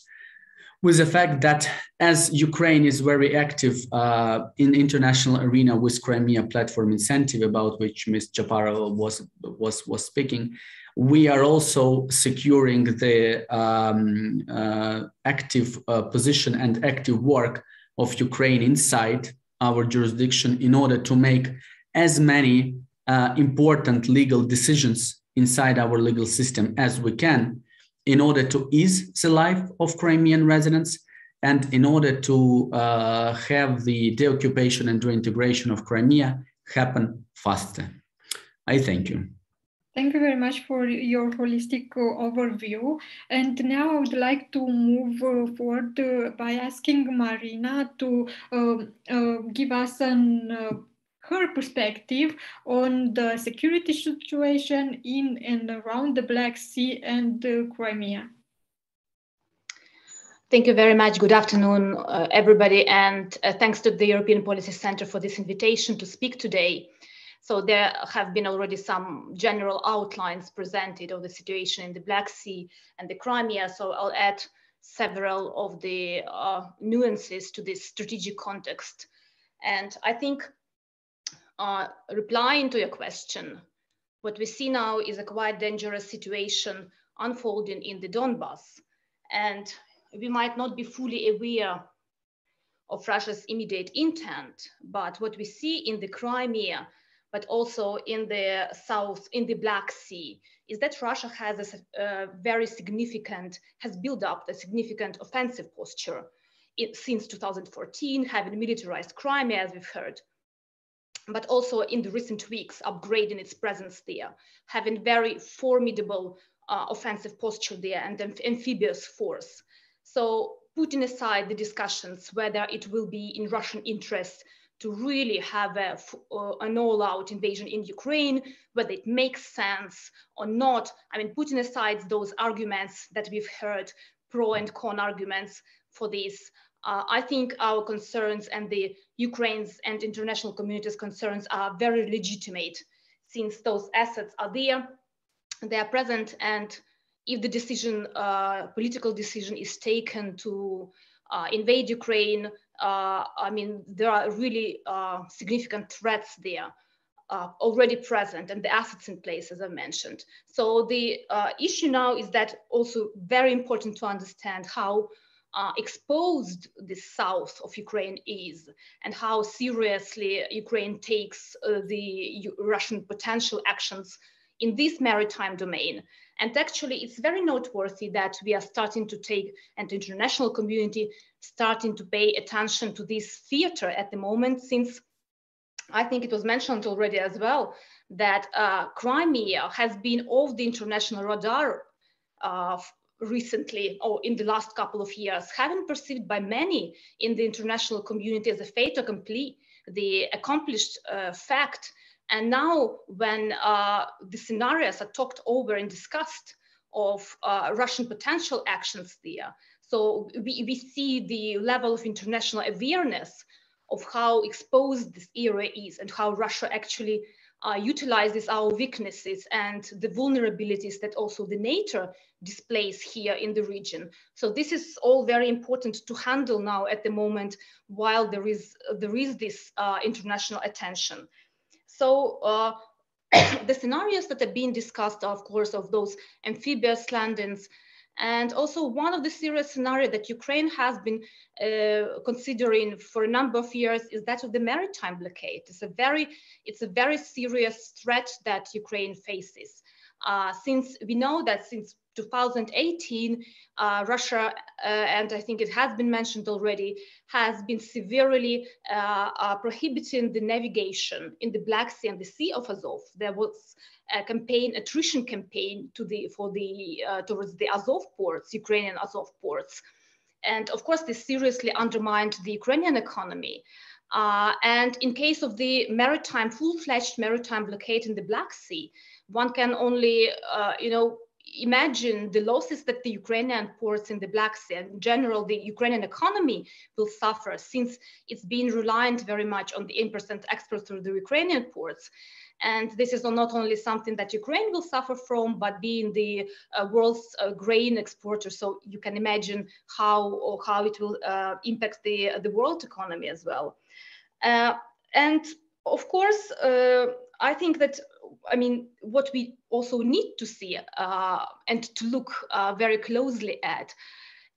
with the fact that as Ukraine is very active in international arena with Crimea platform incentive, about which Ms. Dzhaparova was speaking, we are also securing the active position and active work of Ukraine inside our jurisdiction in order to make as many important legal decisions inside our legal system as we can, in order to ease the life of Crimean residents and in order to have the deoccupation and reintegration of Crimea happen faster. I thank you. Thank you very much for your holistic overview. And now I would like to move forward by asking Maryna to give us her perspective on the security situation in and around the Black Sea and Crimea. Thank you very much. Good afternoon, everybody. And thanks to the European Policy Center for this invitation to speak today. So there have been already some general outlines presented of the situation in the Black Sea and the Crimea. So I'll add several of the nuances to this strategic context. And I think replying to your question, what we see now is a quite dangerous situation unfolding in the Donbass. And we might not be fully aware of Russia's immediate intent, but what we see in the Crimea, but also in the south, in the Black Sea, is that Russia has has built up a significant offensive posture since 2014, having militarized Crimea, as we've heard, but also in the recent weeks, upgrading its presence there, having very formidable offensive posture there and amphibious force. So putting aside the discussions whether it will be in Russian interest to really have an all-out invasion in Ukraine, whether it makes sense or not. I mean, putting aside those arguments that we've heard, pro and con arguments for this, I think our concerns and the Ukraine's and international community's concerns are very legitimate, since those assets are there, they are present, and if the decision, political decision is taken to invade Ukraine, I mean, there are really significant threats there already present, and the assets in place, as I mentioned. So the issue now is that also very important to understand how exposed the south of Ukraine is, and how seriously Ukraine takes the Russian potential actions in this maritime domain. And actually, it's very noteworthy that we are starting to take, and the international community starting to pay attention to this theater at the moment, since I think it was mentioned already as well, that Crimea has been off the international radar recently, or in the last couple of years, having perceived by many in the international community as a fait accompli, the accomplished fact. And now when the scenarios are talked over and discussed of Russian potential actions there, so we see the level of international awareness of how exposed this area is and how Russia actually utilizes our weaknesses and the vulnerabilities that also the NATO displays here in the region. So this is all very important to handle now at the moment, while there is this international attention. So the scenarios that are being discussed are, of course, of those amphibious landings. And also one of the serious scenarios that Ukraine has been considering for a number of years is that of the maritime blockade. It's a very serious threat that Ukraine faces. since we know that since 2018, Russia, and I think it has been mentioned already, has been severely prohibiting the navigation in the Black Sea and the Sea of Azov. There was a campaign, attrition campaign towards the Azov ports, Ukrainian Azov ports. And of course, this seriously undermined the Ukrainian economy. And in case of the maritime, full-fledged maritime blockade in the Black Sea, one can only, imagine the losses that the Ukrainian ports in the Black Sea and in general the Ukrainian economy will suffer, since it's been reliant very much on the 8% exports through the Ukrainian ports. And this is not only something that Ukraine will suffer from, but being the world's grain exporter. So you can imagine how it will impact the world economy as well. And of course, I think that, what we also need to see and to look very closely at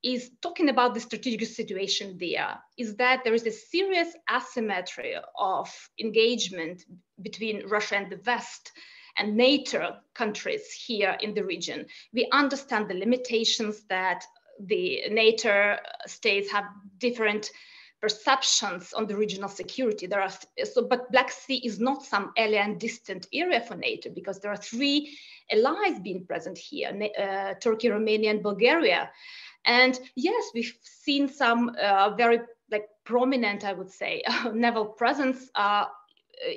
is talking about the strategic situation there, is that there is a serious asymmetry of engagement between Russia and the West and NATO countries here in the region. We understand the limitations that the NATO states have different perceptions on the regional security. But Black Sea is not some alien distant area for NATO, because there are 3 allies being present here, Turkey, Romania, and Bulgaria. And yes, we've seen some very prominent, I would say, naval presence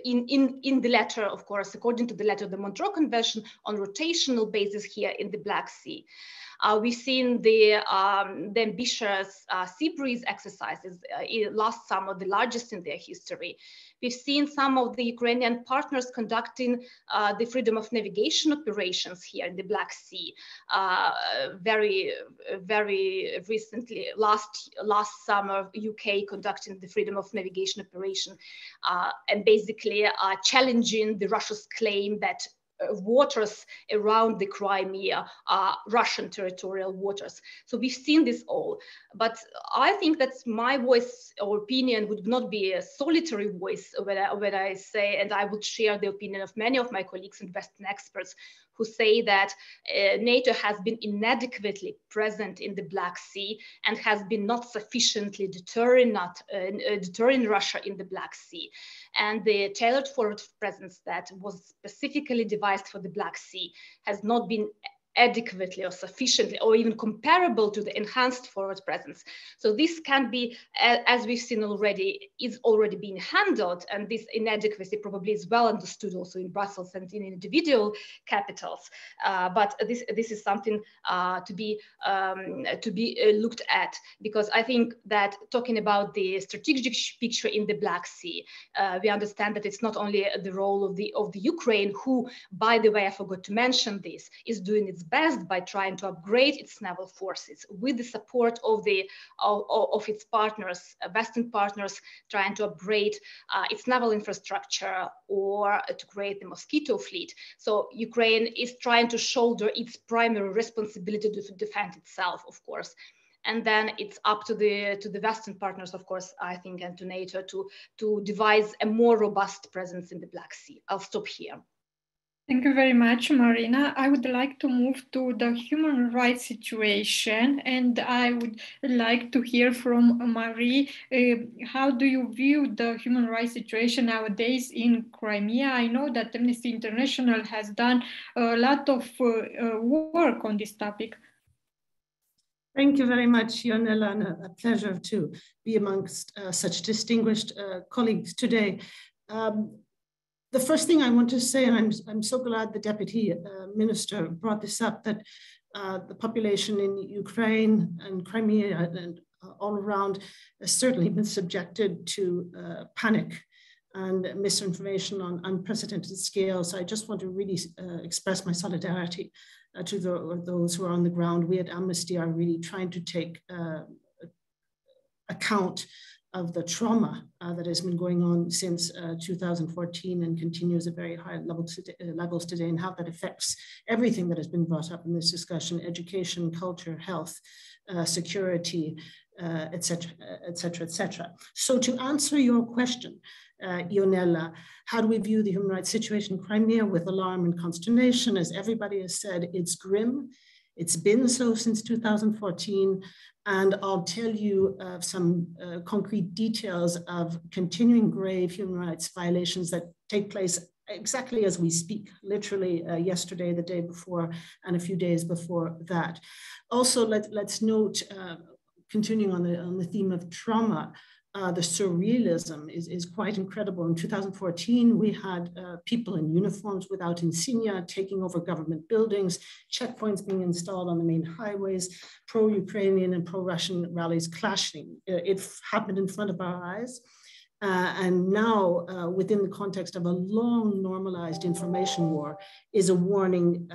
in the letter, of course, according to the letter of the Montreux Convention, on rotational basis here in the Black Sea. We've seen the ambitious sea breeze exercises last summer, the largest in their history. We've seen some of the Ukrainian partners conducting the freedom of navigation operations here in the Black Sea. Very recently, last summer, UK conducting the freedom of navigation operation and basically challenging the Russia's claim that waters around the Crimea are Russian territorial waters. So we've seen this all, but I think that my voice or opinion would not be a solitary voice when I say, and I would share the opinion of many of my colleagues and Western experts who say that NATO has been inadequately present in the Black Sea and has been not sufficiently deterring Russia in the Black Sea. And the tailored forward presence that was specifically devised for the Black Sea has not been adequately or sufficiently or even comparable to the enhanced forward presence. So this can be, as we've seen already, is already being handled, and this inadequacy probably is well understood also in Brussels and in individual capitals. But this is something to be looked at, because I think that talking about the strategic picture in the Black Sea, we understand that it's not only the role of the Ukraine, who, by the way, I forgot to mention this, is doing its best by trying to upgrade its naval forces with the support of its partners, Western partners, trying to upgrade its naval infrastructure or to create the Mosquito fleet. So Ukraine is trying to shoulder its primary responsibility to defend itself, of course. And then it's up to the Western partners, of course, I think, and to NATO to devise a more robust presence in the Black Sea. I'll stop here. Thank you very much, Maryna. I would like to move to the human rights situation, and I would like to hear from Marie. How do you view the human rights situation nowadays in Crimea? I know that Amnesty International has done a lot of work on this topic. Thank you very much, Ionela, and a pleasure to be amongst such distinguished colleagues today. The first thing I want to say, and I'm so glad the Deputy Minister brought this up, that the population in Ukraine and Crimea and all around has certainly been subjected to panic and misinformation on unprecedented scales. So I just want to really express my solidarity to those who are on the ground. We at Amnesty are really trying to take account of the trauma that has been going on since 2014 and continues at very high levels today, and how that affects everything that has been brought up in this discussion: education, culture, health, security, etc., etc., etc. So to answer your question, Ionela, how do we view the human rights situation in Crimea? With alarm and consternation? As everybody has said, it's grim. It's been so since 2014. And I'll tell you some concrete details of continuing grave human rights violations that take place exactly as we speak, literally yesterday, the day before, and a few days before that. Also, let's note, continuing on the theme of trauma, the surrealism is quite incredible. In 2014, we had people in uniforms without insignia taking over government buildings, checkpoints being installed on the main highways, pro-Ukrainian and pro-Russian rallies clashing. It happened in front of our eyes. And now, within the context of a long normalized information war, is a warning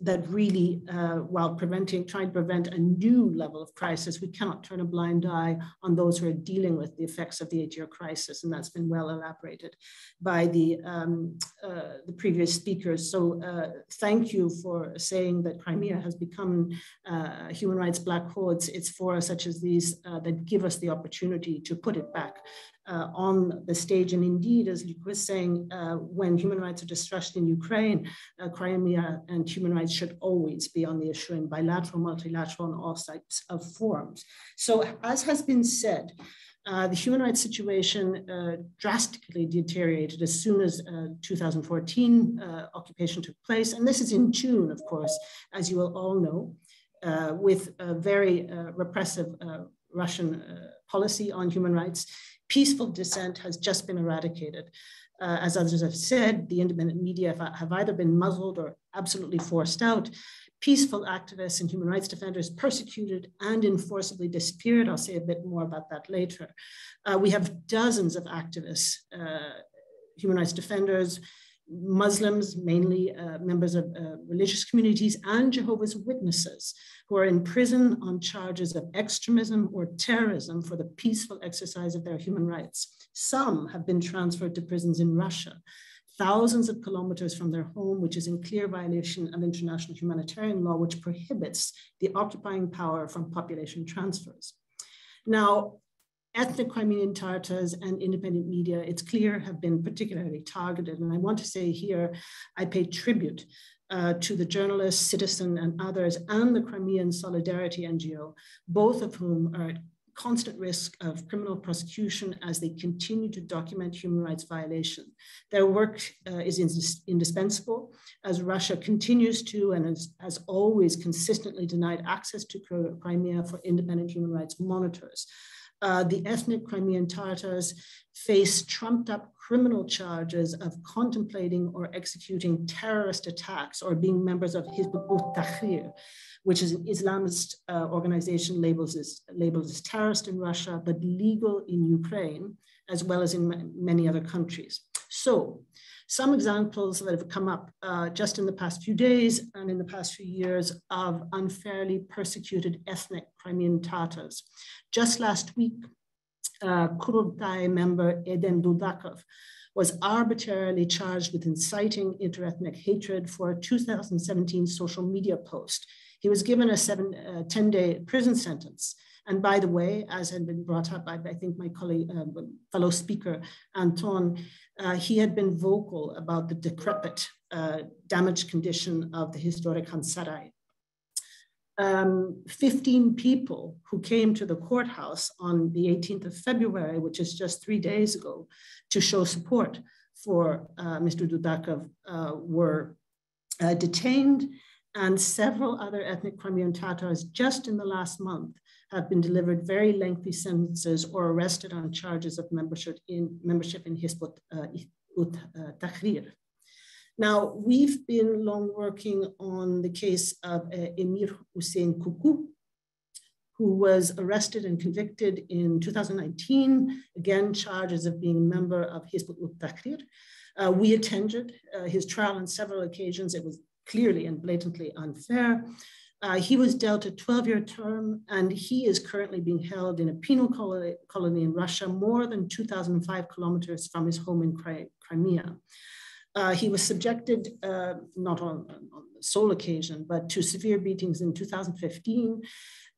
that really, while trying to prevent a new level of crisis, we cannot turn a blind eye on those who are dealing with the effects of the 8-year crisis. And that's been well elaborated by the previous speakers. So thank you for saying that Crimea has become a human rights black hole. It's forums such as these that give us the opportunity to put it back on the stage. And indeed, as Luc was saying, when human rights are distressed in Ukraine, Crimea and human rights should always be on the issue in bilateral, multilateral, and all types of forums. So as has been said, the human rights situation drastically deteriorated as soon as 2014 occupation took place. And this is in tune, of course, as you will all know, with a very repressive Russian policy on human rights. Peaceful dissent has just been eradicated. As others have said, the independent media have either been muzzled or absolutely forced out. Peaceful activists and human rights defenders persecuted and enforcibly disappeared. I'll say a bit more about that later. We have dozens of activists, human rights defenders, Muslims, mainly members of religious communities, and Jehovah's Witnesses, who are in prison on charges of extremism or terrorism for the peaceful exercise of their human rights. Some have been transferred to prisons in Russia, thousands of kilometers from their home, which is in clear violation of international humanitarian law, which prohibits the occupying power from population transfers. Now, ethnic Crimean Tatars and independent media, it's clear, have been particularly targeted. And I want to say here, I pay tribute to the journalists, Citizen, and others, and the Crimean Solidarity NGO, both of whom are at constant risk of criminal prosecution as they continue to document human rights violation. Their work is indispensable as Russia continues to and has always consistently denied access to Crimea for independent human rights monitors. The ethnic Crimean Tatars face trumped up criminal charges of contemplating or executing terrorist attacks or being members of Hizb ut-Tahrir, which is an Islamist organization labeled as terrorist in Russia, but legal in Ukraine, as well as in many other countries. So some examples that have come up just in the past few days and in the past few years of unfairly persecuted ethnic Crimean Tatars. Just last week, Kurultai member Eden Dudakov was arbitrarily charged with inciting interethnic hatred for a 2017 social media post. He was given a 10-day prison sentence. And by the way, as had been brought up by, I think, my colleague, fellow speaker, Anton, he had been vocal about the decrepit, damaged condition of the historic Han Sarai. 15 people who came to the courthouse on the 18th of February, which is just 3 days ago, to show support for Mr. Dudakov were detained, and several other ethnic Crimean Tatars just in the last month have been delivered very lengthy sentences or arrested on charges of membership in Hizb ut-Tahrir. Now, we've been long working on the case of Emir Hussein Kuku, who was arrested and convicted in 2019, again, charges of being a member of Hizb ut-Tahrir. We attended his trial on several occasions. It was clearly and blatantly unfair. He was dealt a 12-year term, and he is currently being held in a penal colony in Russia, more than 2,005 kilometers from his home in Crimea. He was subjected, not on the sole occasion, but to severe beatings in 2015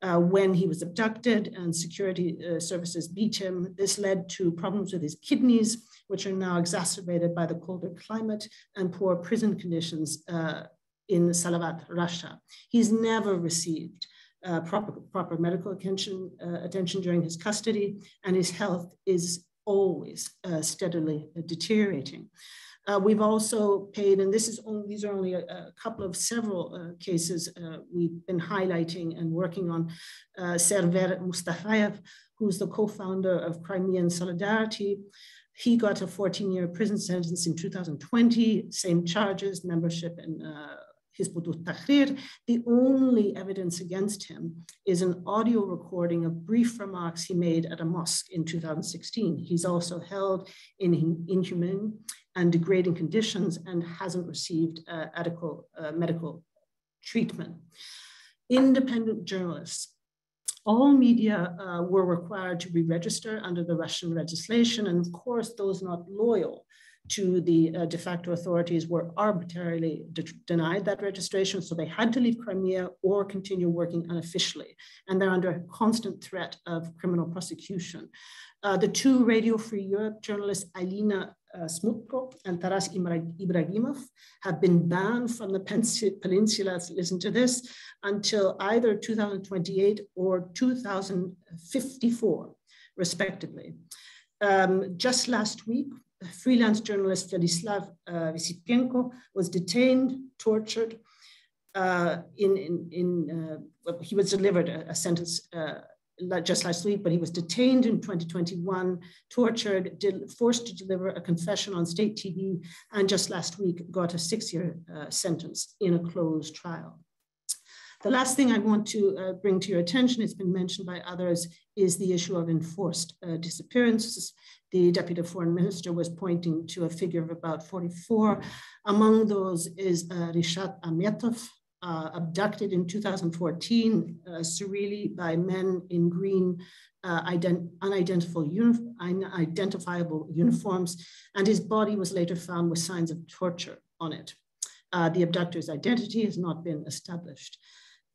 when he was abducted and security services beat him. This led to problems with his kidneys, which are now exacerbated by the colder climate and poor prison conditions in Salavat, Russia. He's never received proper medical attention during his custody, and his health is always steadily deteriorating. We've also paid, and these are only a couple of several cases we've been highlighting and working on. Server Mustafayev, who's the co-founder of Crimean Solidarity, he got a 14-year prison sentence in 2020, same charges, membership in Hizb ut-Tahrir. The only evidence against him is an audio recording of brief remarks he made at a mosque in 2016. He's also held in inhumane and degrading conditions and hasn't received adequate medical treatment. Independent journalists. All media were required to re-register under the Russian legislation, and of course, those not loyal to the de facto authorities were arbitrarily denied that registration, so they had to leave Crimea or continue working unofficially, and they're under constant threat of criminal prosecution. The two Radio Free Europe journalists, Ionela Smutko and Taras Ibragimov, have been banned from the peninsula, listen to this, until either 2028 or 2054, respectively. Just last week, freelance journalist Vladislav Vysypenko was detained, tortured. He was delivered a sentence just last week, but he was detained in 2021, tortured, forced to deliver a confession on state TV, and just last week got a 6-year sentence in a closed trial. The last thing I want to bring to your attention, it's been mentioned by others, is the issue of enforced disappearances. The Deputy Foreign Minister was pointing to a figure of about 44. Among those is Rishat Ametov, abducted in 2014, surreally by men in green, unidentifiable uniforms, and his body was later found with signs of torture on it. The abductor's identity has not been established.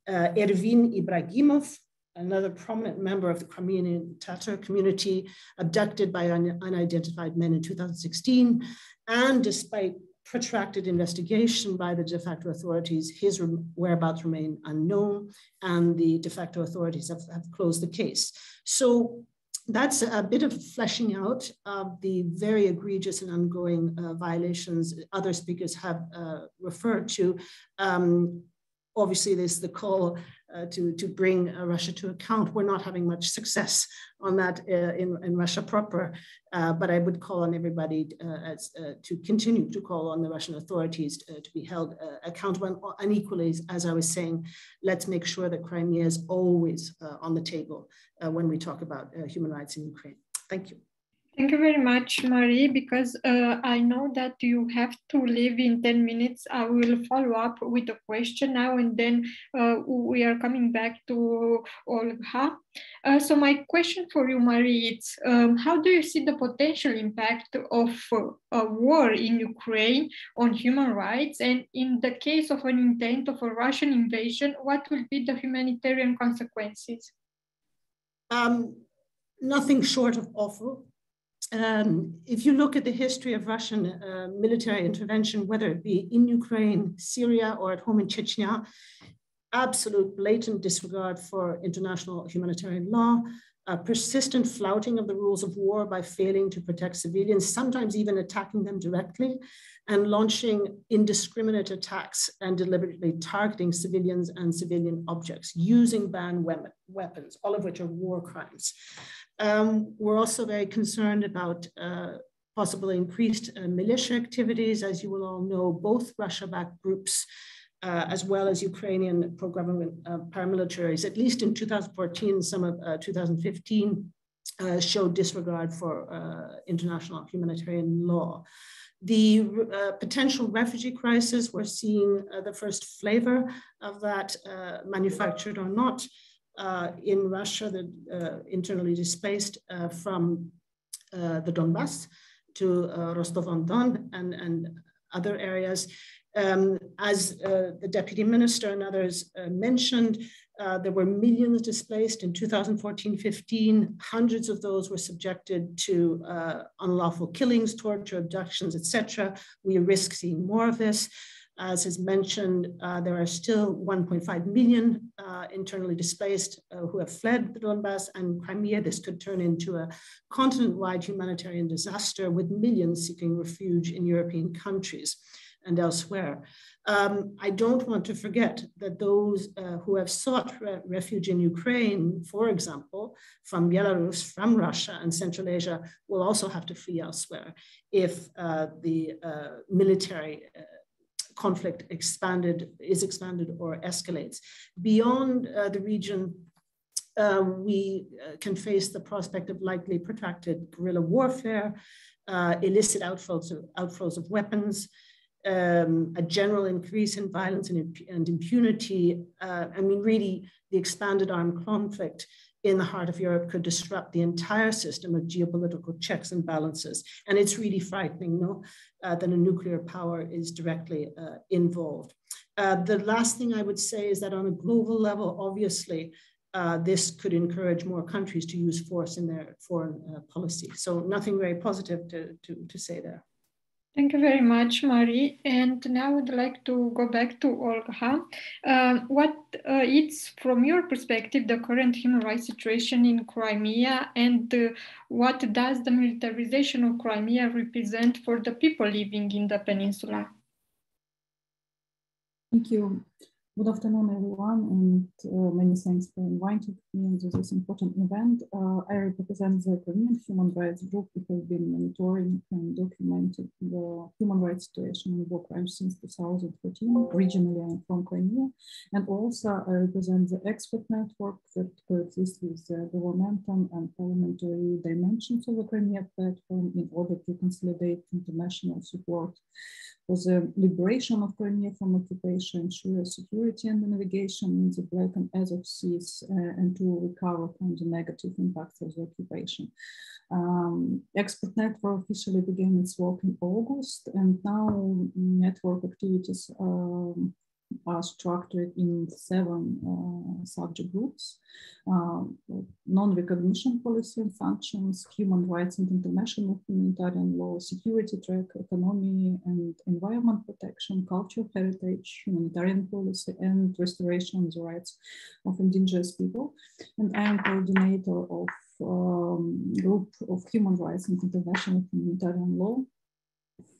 Ervin Ibragimov, another prominent member of the Crimean Tatar community, abducted by unidentified men in 2016, and despite protracted investigation by the de facto authorities, his whereabouts remain unknown, and the de facto authorities have closed the case. So that's a bit of fleshing out of the very egregious and ongoing violations other speakers have referred to. Obviously, there's the call to bring Russia to account. We're not having much success on that in Russia proper, but I would call on everybody to continue to call on the Russian authorities to be held accountable. And equally, as I was saying, let's make sure that Crimea is always on the table when we talk about human rights in Ukraine. Thank you. Thank you very much, Marie, because I know that you have to leave in 10 minutes. I will follow up with a question now, and then we are coming back to Olha. So my question for you, Marie, is how do you see the potential impact of a war in Ukraine on human rights? And in the case of an intent of a Russian invasion, what will be the humanitarian consequences? Nothing short of awful. If you look at the history of Russian military intervention, whether it be in Ukraine, Syria, or at home in Chechnya, absolute blatant disregard for international humanitarian law, persistent flouting of the rules of war by failing to protect civilians, sometimes even attacking them directly, and launching indiscriminate attacks and deliberately targeting civilians and civilian objects, using banned weapons, all of which are war crimes. We're also very concerned about possibly increased militia activities. As you will all know, both Russia-backed groups, as well as Ukrainian pro-government paramilitaries, at least in 2014, some of 2015, showed disregard for international humanitarian law. The potential refugee crisis, we're seeing the first flavor of that, manufactured or not, in Russia, the internally displaced from the Donbass to Rostov-on-Don and other areas. As the Deputy Minister and others mentioned, there were millions displaced in 2014-15. Hundreds of those were subjected to unlawful killings, torture, abductions, etc. We risk seeing more of this. As is mentioned, there are still 1.5 million internally displaced who have fled the Donbass and Crimea. This could turn into a continent-wide humanitarian disaster with millions seeking refuge in European countries and elsewhere. I don't want to forget that those who have sought refuge in Ukraine, for example, from Belarus, from Russia and Central Asia, will also have to flee elsewhere if the military conflict is expanded or escalates. Beyond the region, we can face the prospect of likely protracted guerrilla warfare, illicit outflows of weapons, a general increase in violence and impunity. I mean, really, the expanded armed conflict in the heart of Europe could disrupt the entire system of geopolitical checks and balances. And it's really frightening, no, that a nuclear power is directly involved. The last thing I would say is that on a global level, obviously, this could encourage more countries to use force in their foreign policy. So nothing very positive to say there. Thank you very much, Marie. And now I would like to go back to Olga. What is, from your perspective, the current human rights situation in Crimea, and what does the militarization of Crimea represent for the people living in the peninsula? Thank you. Good afternoon, everyone, and many thanks for inviting me to this important event. I represent the Crimean human rights group. We have been monitoring and documenting the human rights situation in war crimes since 2014, regionally and from Crimea. And also I represent the expert network that coexists with the governmental and parliamentary dimensions of the Crimea platform in order to consolidate international support for the liberation of Crimea from occupation, ensure security and navigation in the Black and Azov seas, and to recover from the negative impacts of the occupation. Expert Network officially began its work in August, and now network activities are structured in 7 subject groups: non-recognition policy and sanctions, human rights and international humanitarian law, security track, economy and environment protection, cultural heritage, humanitarian policy, and restoration of the rights of indigenous people. And I am coordinator of group of human rights and international humanitarian law.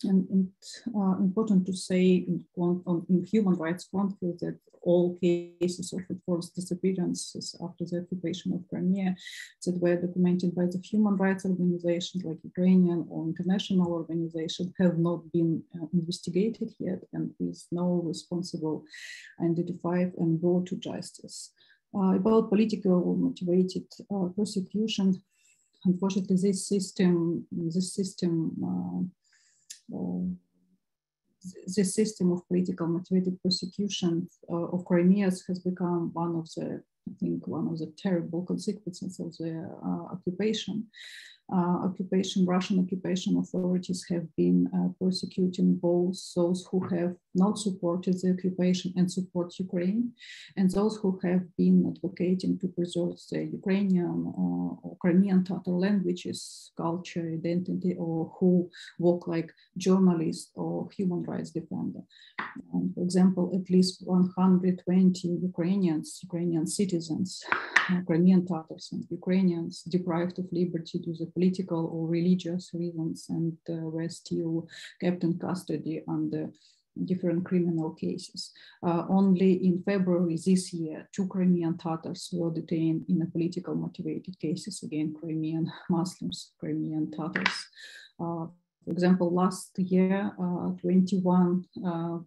And important to say in human rights conflict that all cases of enforced disappearances after the occupation of Crimea that were documented by the human rights organizations like Ukrainian or international organizations have not been investigated yet, and with no responsible identified and brought to justice. About political motivated persecution, unfortunately, this system of political motivated persecution of Crimeans has become one of the terrible consequences of the occupation. Russian occupation authorities have been persecuting both those who have not supported the occupation and support Ukraine, and those who have been advocating to preserve the Ukrainian or Crimean Tatar languages, culture, identity, or who work like journalists or human rights defender. For example, at least 120 Ukrainian citizens, Crimean Tatars and Ukrainians deprived of liberty due to political or religious reasons, and were still kept in custody under different criminal cases. Only in February this year, 2 Crimean Tatars were detained in a political motivated cases against Crimean Muslims, Crimean Tatars. For example, last year, 21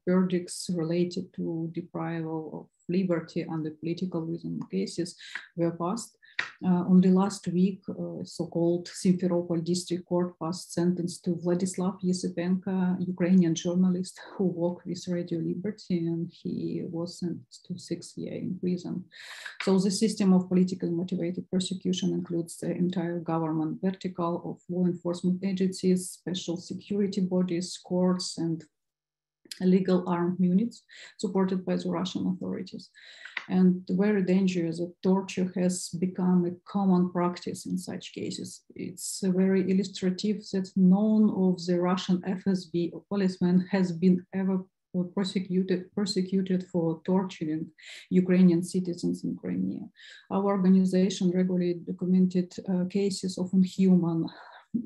verdicts related to deprival of liberty under political reason cases were passed. Only last week, so-called Simferopol District Court passed sentence to Vladislav Yesipenko, Ukrainian journalist who worked with Radio Liberty, and he was sentenced to 6 years in prison. So the system of politically motivated persecution includes the entire government vertical of law enforcement agencies, special security bodies, courts, and illegal armed units supported by the Russian authorities. And very dangerous that torture has become a common practice in such cases. It's very illustrative that none of the Russian FSB policemen has been ever persecuted for torturing Ukrainian citizens in Crimea. Our organization regularly documented cases of inhuman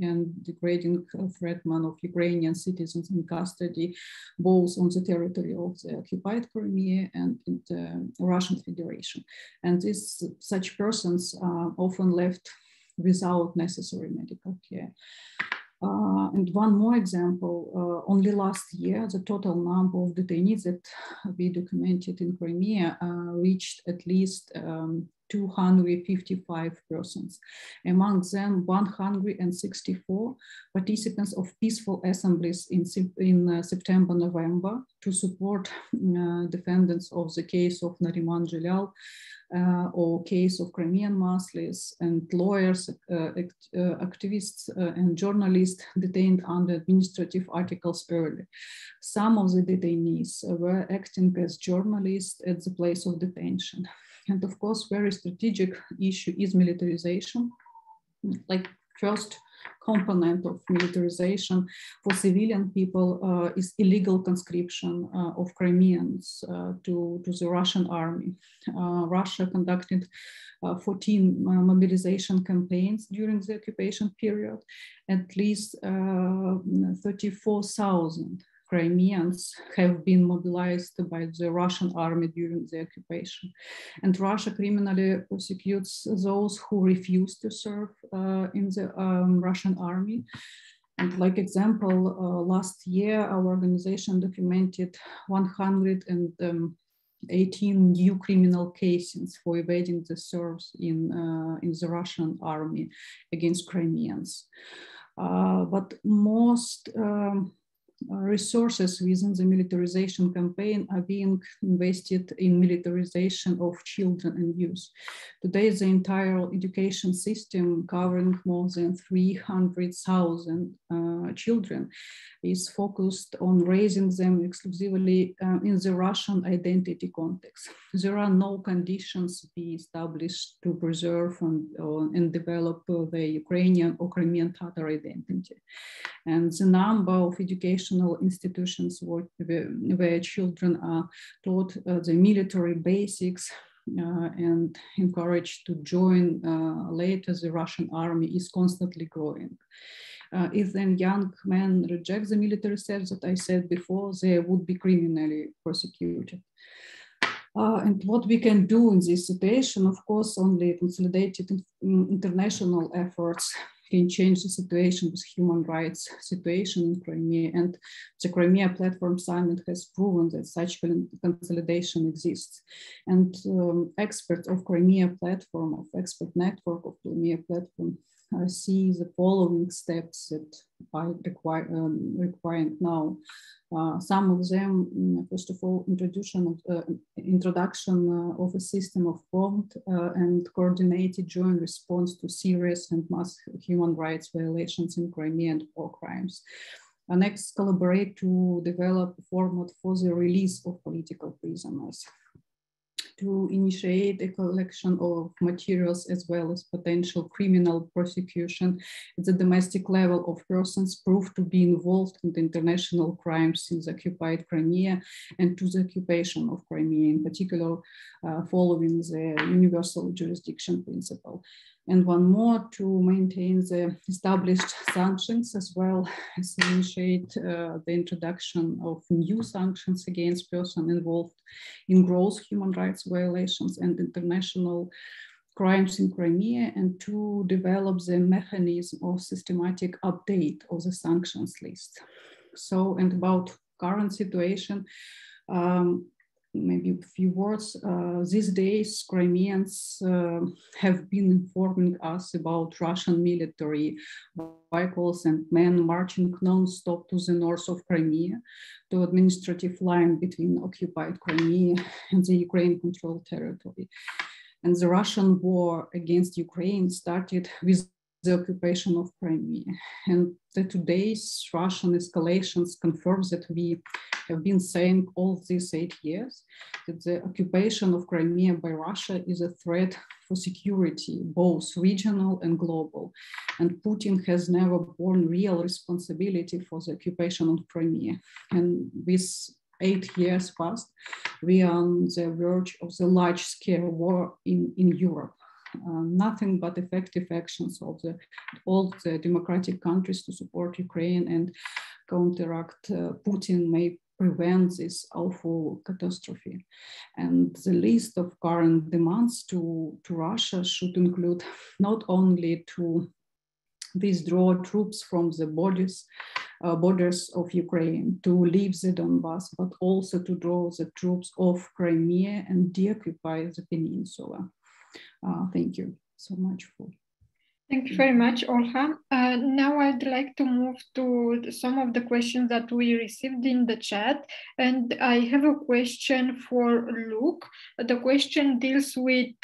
and degrading treatment of Ukrainian citizens in custody, both on the territory of the occupied Crimea and in the Russian Federation. And such persons are often left without necessary medical care. And one more example, only last year, the total number of detainees that we documented in Crimea reached at least 255 persons. Among them, 164 participants of peaceful assemblies in September, November to support defendants of the case of Nariman Jalal or case of Crimean Muslims, and lawyers, activists and journalists detained under administrative articles early. Some of the detainees were acting as journalists at the place of detention. And of course, very strategic issue is militarization. Like first component of militarization for civilian people is illegal conscription of Crimeans to the Russian army. Russia conducted 14 mobilization campaigns during the occupation period. At least 34,000 Crimeans have been mobilized by the Russian army during the occupation. And Russia criminally prosecutes those who refuse to serve in the Russian army. And like example, last year, our organization documented 118 new criminal cases for evading the service in the Russian army against Crimeans. But most resources within the militarization campaign are being invested in militarization of children and youth. Today, the entire education system covering more than 300,000 children is focused on raising them exclusively in the Russian identity context. There are no conditions to be established to preserve and develop the Ukrainian or Crimean Tatar identity. And the number of educational institutions where children are taught the military basics and encouraged to join later the Russian army is constantly growing. If then young men reject the military service that I said before, they would be criminally prosecuted. And what we can do in this situation, of course, only consolidated international efforts can change the situation with human rights situation in Crimea. And the Crimea Platform Summit has proven that such consolidation exists. And experts of Crimea Platform, of expert network of Crimea Platform, see the following steps that are required now. Some of them, first of all, introduction of a system of prompt and coordinated joint response to serious and mass human rights violations in Crimea and war crimes. Next, collaborate to develop a format for the release of political prisoners. To initiate a collection of materials as well as potential criminal prosecution at the domestic level of persons proved to be involved in the international crimes in the occupied Crimea and to the occupation of Crimea, in particular, following the universal jurisdiction principle. And one more, to maintain the established sanctions as well as initiate the introduction of new sanctions against persons involved in gross human rights violations and international crimes in Crimea, and to develop the mechanism of systematic update of the sanctions list. So, and about current situation, maybe a few words. These days, Crimeans have been informing us about Russian military vehicles and men marching non-stop to the north of Crimea, to administrative line between occupied Crimea and the Ukraine-controlled territory. And the Russian war against Ukraine started with the occupation of Crimea. And today's Russian escalations confirms that we have been saying all these 8 years that the occupation of Crimea by Russia is a threat for security, both regional and global. And Putin has never borne real responsibility for the occupation of Crimea. And with 8 years past, we are on the verge of the large-scale war in Europe. Nothing but effective actions of all the democratic countries to support Ukraine and counteract Putin may prevent this awful catastrophe. And the list of current demands to Russia should include not only to withdraw troops from the borders of Ukraine, to leave the Donbass, but also to draw the troops off Crimea and deoccupy the peninsula. Thank you so much for. Thank you very much, Olha. Now I'd like to move to some of the questions that we received in the chat. And I have a question for Luke. The question deals with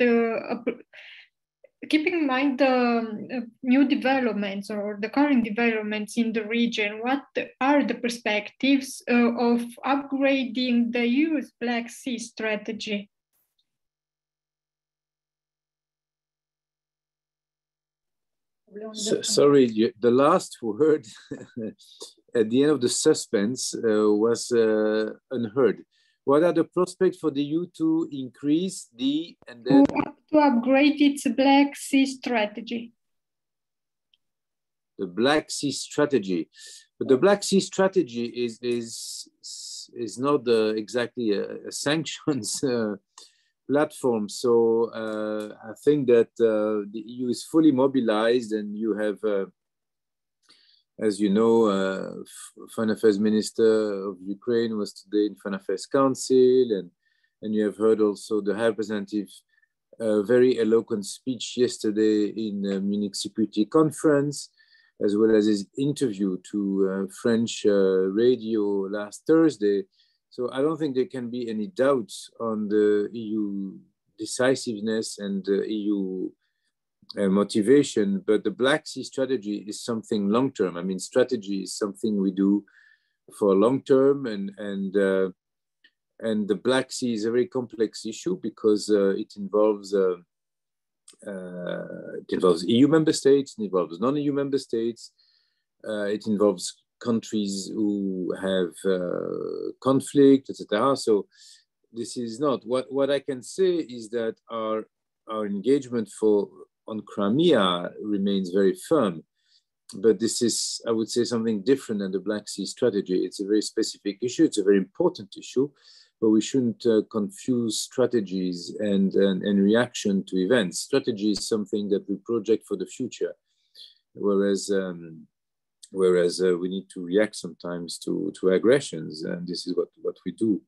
keeping in mind the new developments or the current developments in the region. What are the perspectives of upgrading the EU's Black Sea strategy? Sorry, the last word at the end of the suspense was unheard. What are the prospects for the EU to increase the and then to upgrade its Black Sea strategy? The Black Sea strategy, but the Black Sea strategy is not exactly a sanctions platform. So I think that the EU is fully mobilized, and you have, as you know, Foreign Affairs Minister of Ukraine was today in Foreign Affairs Council, and you have heard also the High Representative very eloquent speech yesterday in Munich Security Conference, as well as his interview to French radio last Thursday. So I don't think there can be any doubts on the EU decisiveness and the EU motivation, but the Black Sea strategy is something long-term. I mean, strategy is something we do for long-term, and the Black Sea is a very complex issue because it involves EU member states, it involves non-EU member states, it involves countries who have conflict, etc. So this is not what I can say is that our engagement on Crimea remains very firm, but this is, I would say, something different than the Black Sea strategy. It's a very specific issue. It's a very important issue, but we shouldn't confuse strategies and reaction to events. Strategy is something that we project for the future, whereas we need to react sometimes to aggressions, and this is what we do.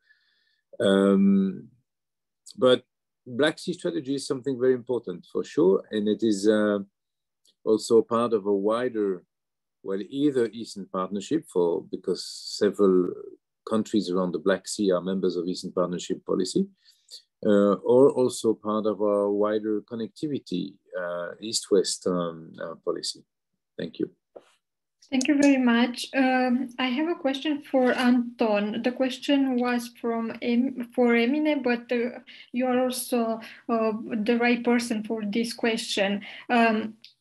But Black Sea strategy is something very important for sure, and it is also part of a wider, well, either Eastern Partnership because several countries around the Black Sea are members of Eastern Partnership policy, or also part of our wider connectivity East-West policy. Thank you. Thank you very much. I have a question for Anton. The question was for Emine, but you are also the right person for this question.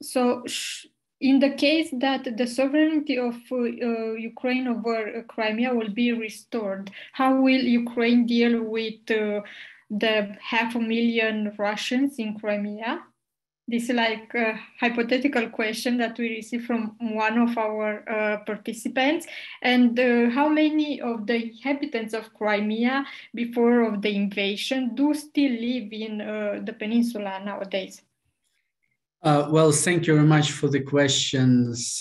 So in the case that the sovereignty of Ukraine over Crimea will be restored, how will Ukraine deal with the 500,000 Russians in Crimea? This is like a hypothetical question that we received from one of our participants. And how many of the inhabitants of Crimea before of the invasion do still live in the peninsula nowadays? Well, thank you very much for the questions.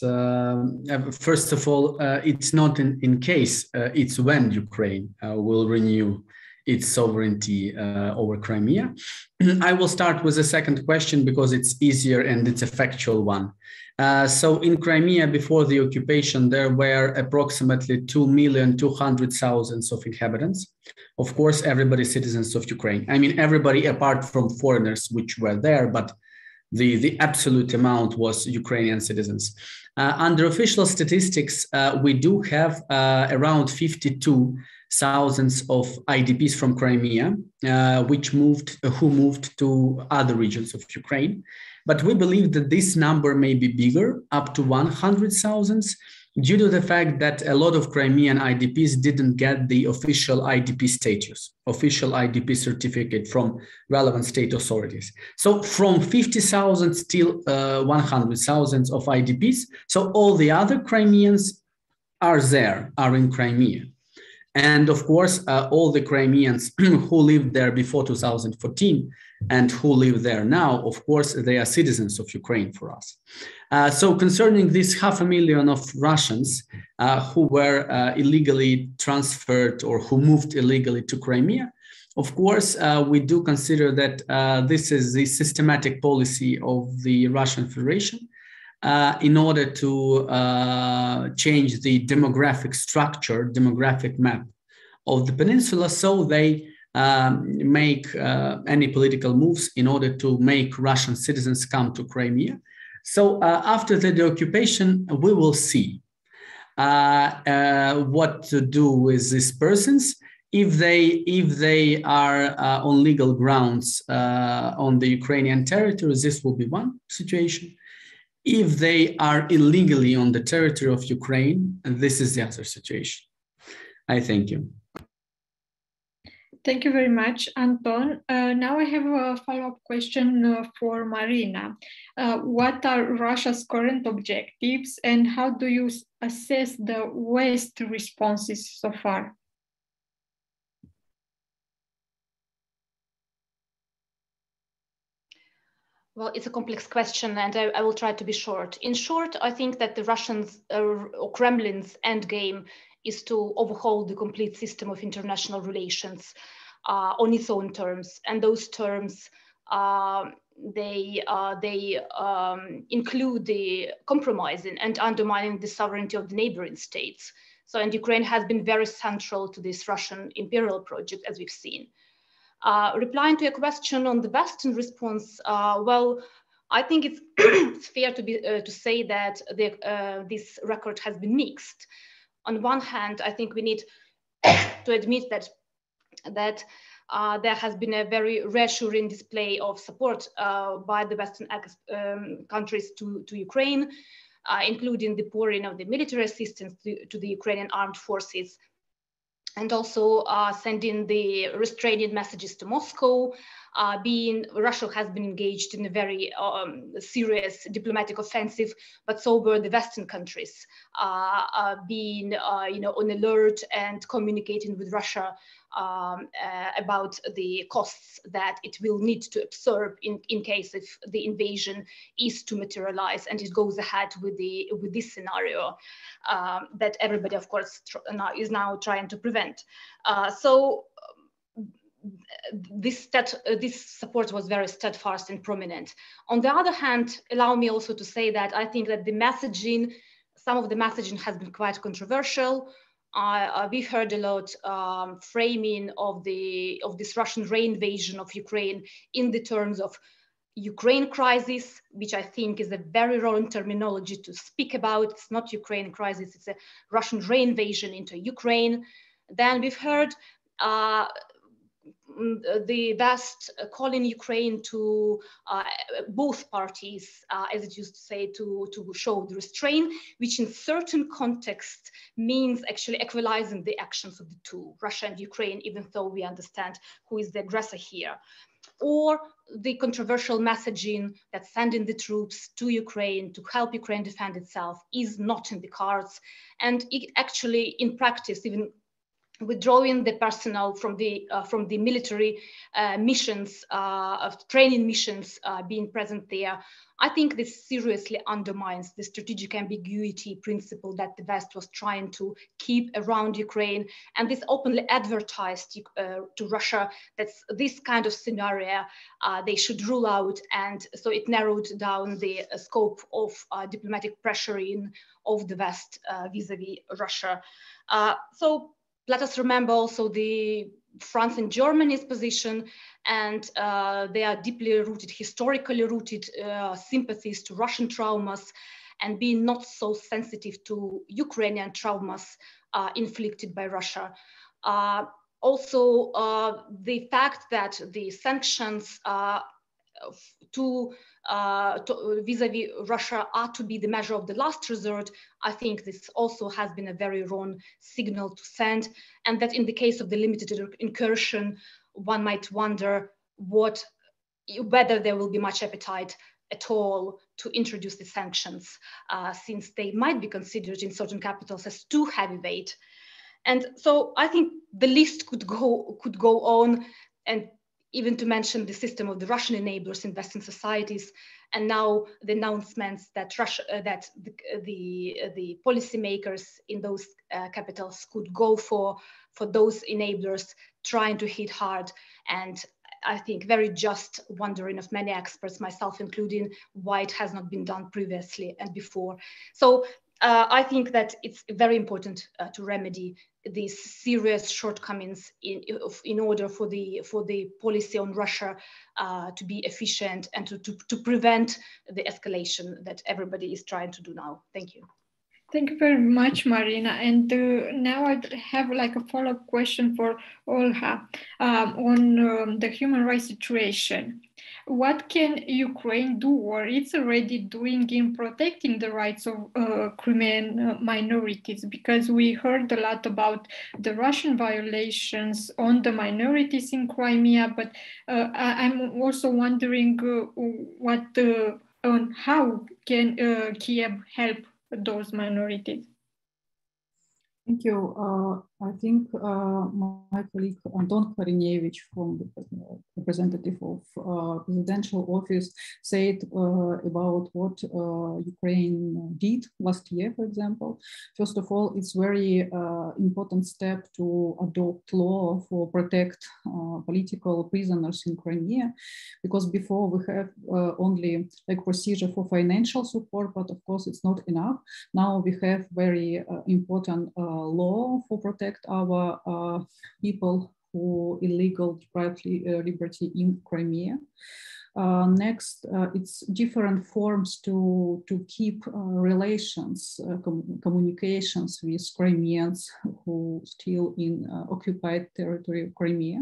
First of all, it's not in case, it's when Ukraine will renew its sovereignty over Crimea. I will start with the second question because it's easier and it's a factual one. So in Crimea before the occupation, there were approximately 2,200,000 of inhabitants. Of course, everybody citizens of Ukraine. I mean, everybody apart from foreigners which were there, but The absolute amount was Ukrainian citizens. Under official statistics, we do have around 52,000 of IDPs from Crimea, who moved to other regions of Ukraine. But we believe that this number may be bigger, up to 100,000, due to the fact that a lot of Crimean IDPs didn't get the official IDP status, official IDP certificate from relevant state authorities. So from 50,000 till 100,000 of IDPs. So all the other Crimeans are in Crimea. And of course, all the Crimeans who lived there before 2014 and who live there now, of course, they are citizens of Ukraine for us. So concerning this 500,000 of Russians who were illegally transferred or who moved illegally to Crimea, of course, we do consider that this is the systematic policy of the Russian Federation in order to change the demographic structure, demographic map of the peninsula. So they make any political moves in order to make Russian citizens come to Crimea. So after the occupation, we will see what to do with these persons. If they are on legal grounds on the Ukrainian territory, this will be one situation. If they are illegally on the territory of Ukraine, this is the other situation. I thank you. Thank you very much, Anton. Now I have a follow-up question for Maryna. What are Russia's current objectives and how do you assess the West responses so far? Well, it's a complex question and I will try to be short. In short, I think that the Russians or Kremlin's endgame is to overhaul the complete system of international relations on its own terms. And those terms, they include the compromising and undermining the sovereignty of the neighboring states. So, and Ukraine has been very central to this Russian imperial project, as we've seen. Replying to your question on the Western response, well, I think it's fair to say that this record has been mixed. On one hand, I think we need to admit that there has been a very reassuring display of support by the Western countries to Ukraine, including the pouring of the military assistance to the Ukrainian armed forces, and also sending the restraining messages to Moscow. Russia has been engaged in a very serious diplomatic offensive, but so were the Western countries, being on alert and communicating with Russia about the costs that it will need to absorb in case if the invasion is to materialize and it goes ahead with this scenario that everybody, of course, is now trying to prevent. So this support was very steadfast and prominent. On the other hand, allow me also to say that I think that some of the messaging has been quite controversial. We've heard a lot framing of this Russian reinvasion of Ukraine in the terms of Ukraine crisis, which I think is a very wrong terminology to speak about. It's not Ukraine crisis, it's a Russian reinvasion into Ukraine. Then we've heard the West calling Ukraine to both parties, as it used to say, to show the restraint, which in certain contexts means actually equalizing the actions of the two, Russia and Ukraine, even though we understand who is the aggressor here. Or the controversial messaging that sending the troops to Ukraine to help Ukraine defend itself is not in the cards. And it actually, in practice, even withdrawing the personnel from the military missions, of training missions being present there, I think this seriously undermines the strategic ambiguity principle that the West was trying to keep around Ukraine. And this openly advertised to Russia that this kind of scenario they should rule out. And so it narrowed down the scope of diplomatic pressuring of the West vis-a-vis Russia. So let us remember also the France and Germany's position, and they are deeply rooted, historically rooted sympathies to Russian traumas, and being not so sensitive to Ukrainian traumas inflicted by Russia. Also, the fact that the sanctions vis-a-vis Russia are to be the measure of the last resort, I think this also has been a very wrong signal to send, and that in the case of the limited incursion, one might wonder whether there will be much appetite at all to introduce the sanctions, since they might be considered in certain capitals as too heavyweight. And so I think the list could go on, and even to mention the system of the Russian enablers in Western societies, and now the announcements that the policymakers in those capitals could go for those enablers trying to hit hard. And I think very just wondering of many experts, myself including, why it has not been done previously and before. So I think that it's very important to remedy these serious shortcomings in order for the policy on Russia to be efficient and to prevent the escalation that everybody is trying to do now. Thank you. Thank you very much, Maryna. And now I have like a follow-up question for Olha on the human rights situation. What can Ukraine do, or it's already doing, in protecting the rights of Crimean minorities? Because we heard a lot about the Russian violations on the minorities in Crimea, but I'm also wondering how can Kiev help those minorities? Thank you. I think my colleague Anton Korynevych, from the representative of presidential office, said about what Ukraine did last year, for example. First of all, it's very important step to adopt law for protect political prisoners in Crimea, because before we have only like procedure for financial support, but of course it's not enough. Now we have very important law for protect our people who illegal deprived liberty in Crimea. Next, it's different forms to keep relations, communications with Crimeans who still in occupied territory of Crimea.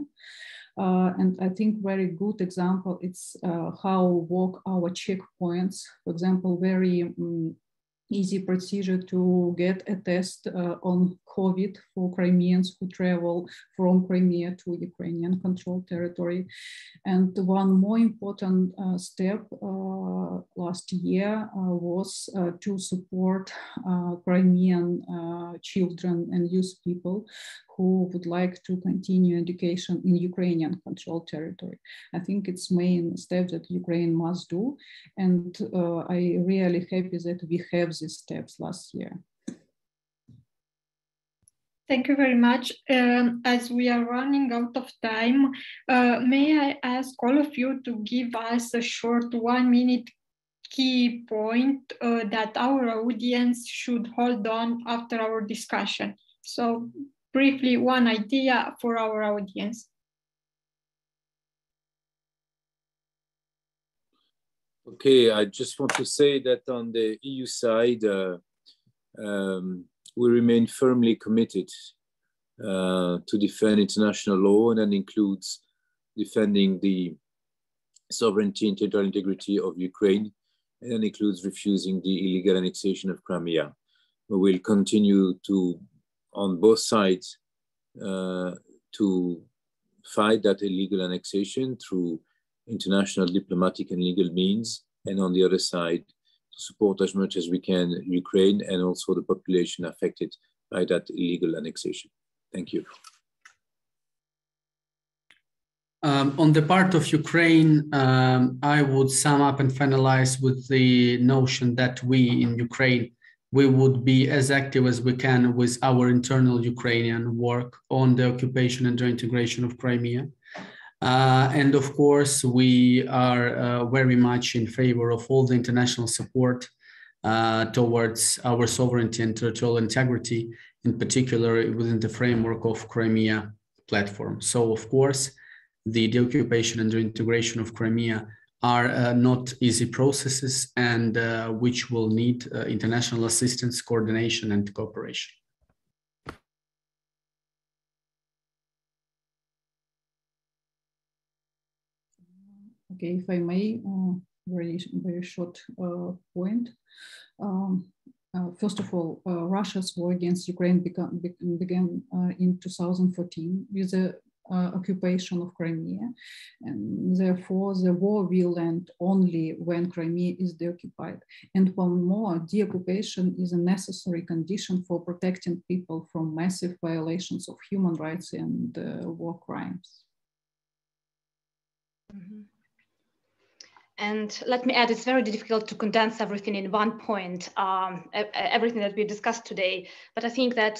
And I think very good example, it's how work our checkpoints. For example, very easy procedure to get a test on COVID for Crimeans who travel from Crimea to Ukrainian controlled territory. And one more important step last year was to support Crimean children and youth people who would like to continue education in Ukrainian controlled territory. I think it's main step that Ukraine must do. And I really happy that we have these steps last year. Thank you very much. As we are running out of time, may I ask all of you to give us a short 1-minute key point that our audience should hold on after our discussion? So briefly, one idea for our audience. Okay, I just want to say that on the EU side, we remain firmly committed to defend international law, and that includes defending the sovereignty and territorial integrity of Ukraine, and that includes refusing the illegal annexation of Crimea. We will continue to, on both sides, to fight that illegal annexation through international diplomatic and legal means, and on the other side, to support as much as we can Ukraine and also the population affected by that illegal annexation. Thank you. On the part of Ukraine, I would sum up and finalize with the notion that we in Ukraine, we would be as active as we can with our internal Ukrainian work on the occupation and reintegration of Crimea. And of course, we are very much in favor of all the international support towards our sovereignty and territorial integrity, in particular within the framework of Crimea platform. So of course, the deoccupation and reintegration of Crimea are not easy processes, and which will need international assistance, coordination, and cooperation. Okay, if I may, very short point. First of all, Russia's war against Ukraine began in 2014 with the occupation of Crimea, and therefore the war will end only when Crimea is deoccupied. And one more, deoccupation is a necessary condition for protecting people from massive violations of human rights and war crimes. Mm-hmm. And let me add, it's very difficult to condense everything in one point, everything that we discussed today. But I think that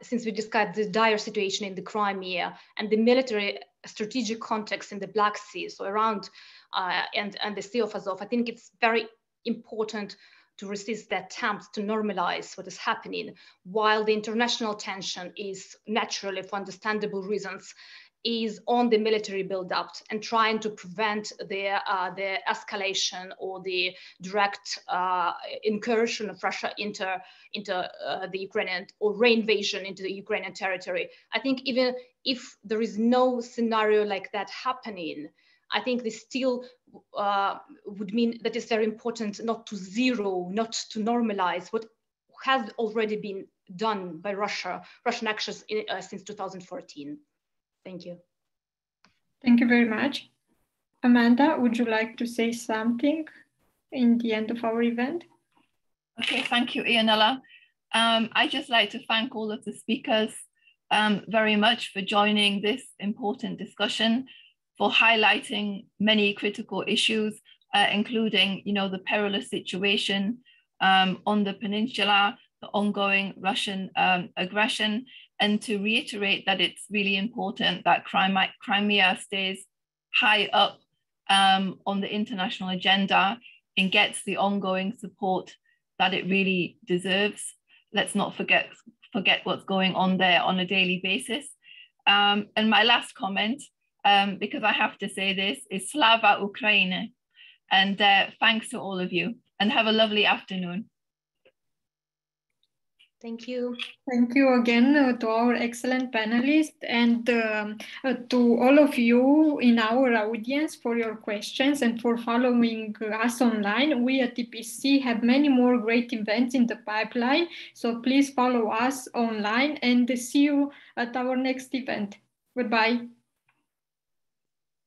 since we discussed the dire situation in the Crimea and the military strategic context in the Black Sea, so around and the Sea of Azov, I think it's very important to resist the attempts to normalize what is happening, while the international tension is naturally, for understandable reasons, is on the military buildup and trying to prevent the escalation or the direct incursion of Russia into the Ukrainian, or reinvasion into the Ukrainian territory. I think even if there is no scenario like that happening, I think this still would mean that it's very important not to zero, not to normalize what has already been done by Russian actions since 2014. Thank you. Thank you very much. Amanda, would you like to say something in the end of our event? Okay, thank you, Ionela. I'd just like to thank all of the speakers very much for joining this important discussion, for highlighting many critical issues, including, the perilous situation on the peninsula, the ongoing Russian aggression, and to reiterate that it's really important that Crimea stays high up on the international agenda and gets the ongoing support that it really deserves. Let's not forget what's going on there on a daily basis. And my last comment, because I have to say this, is Slava Ukraini. And thanks to all of you, and have a lovely afternoon. Thank you. Thank you again to our excellent panelists, and to all of you in our audience for your questions and for following us online. We at TPC have many more great events in the pipeline, so please follow us online, and see you at our next event. Goodbye.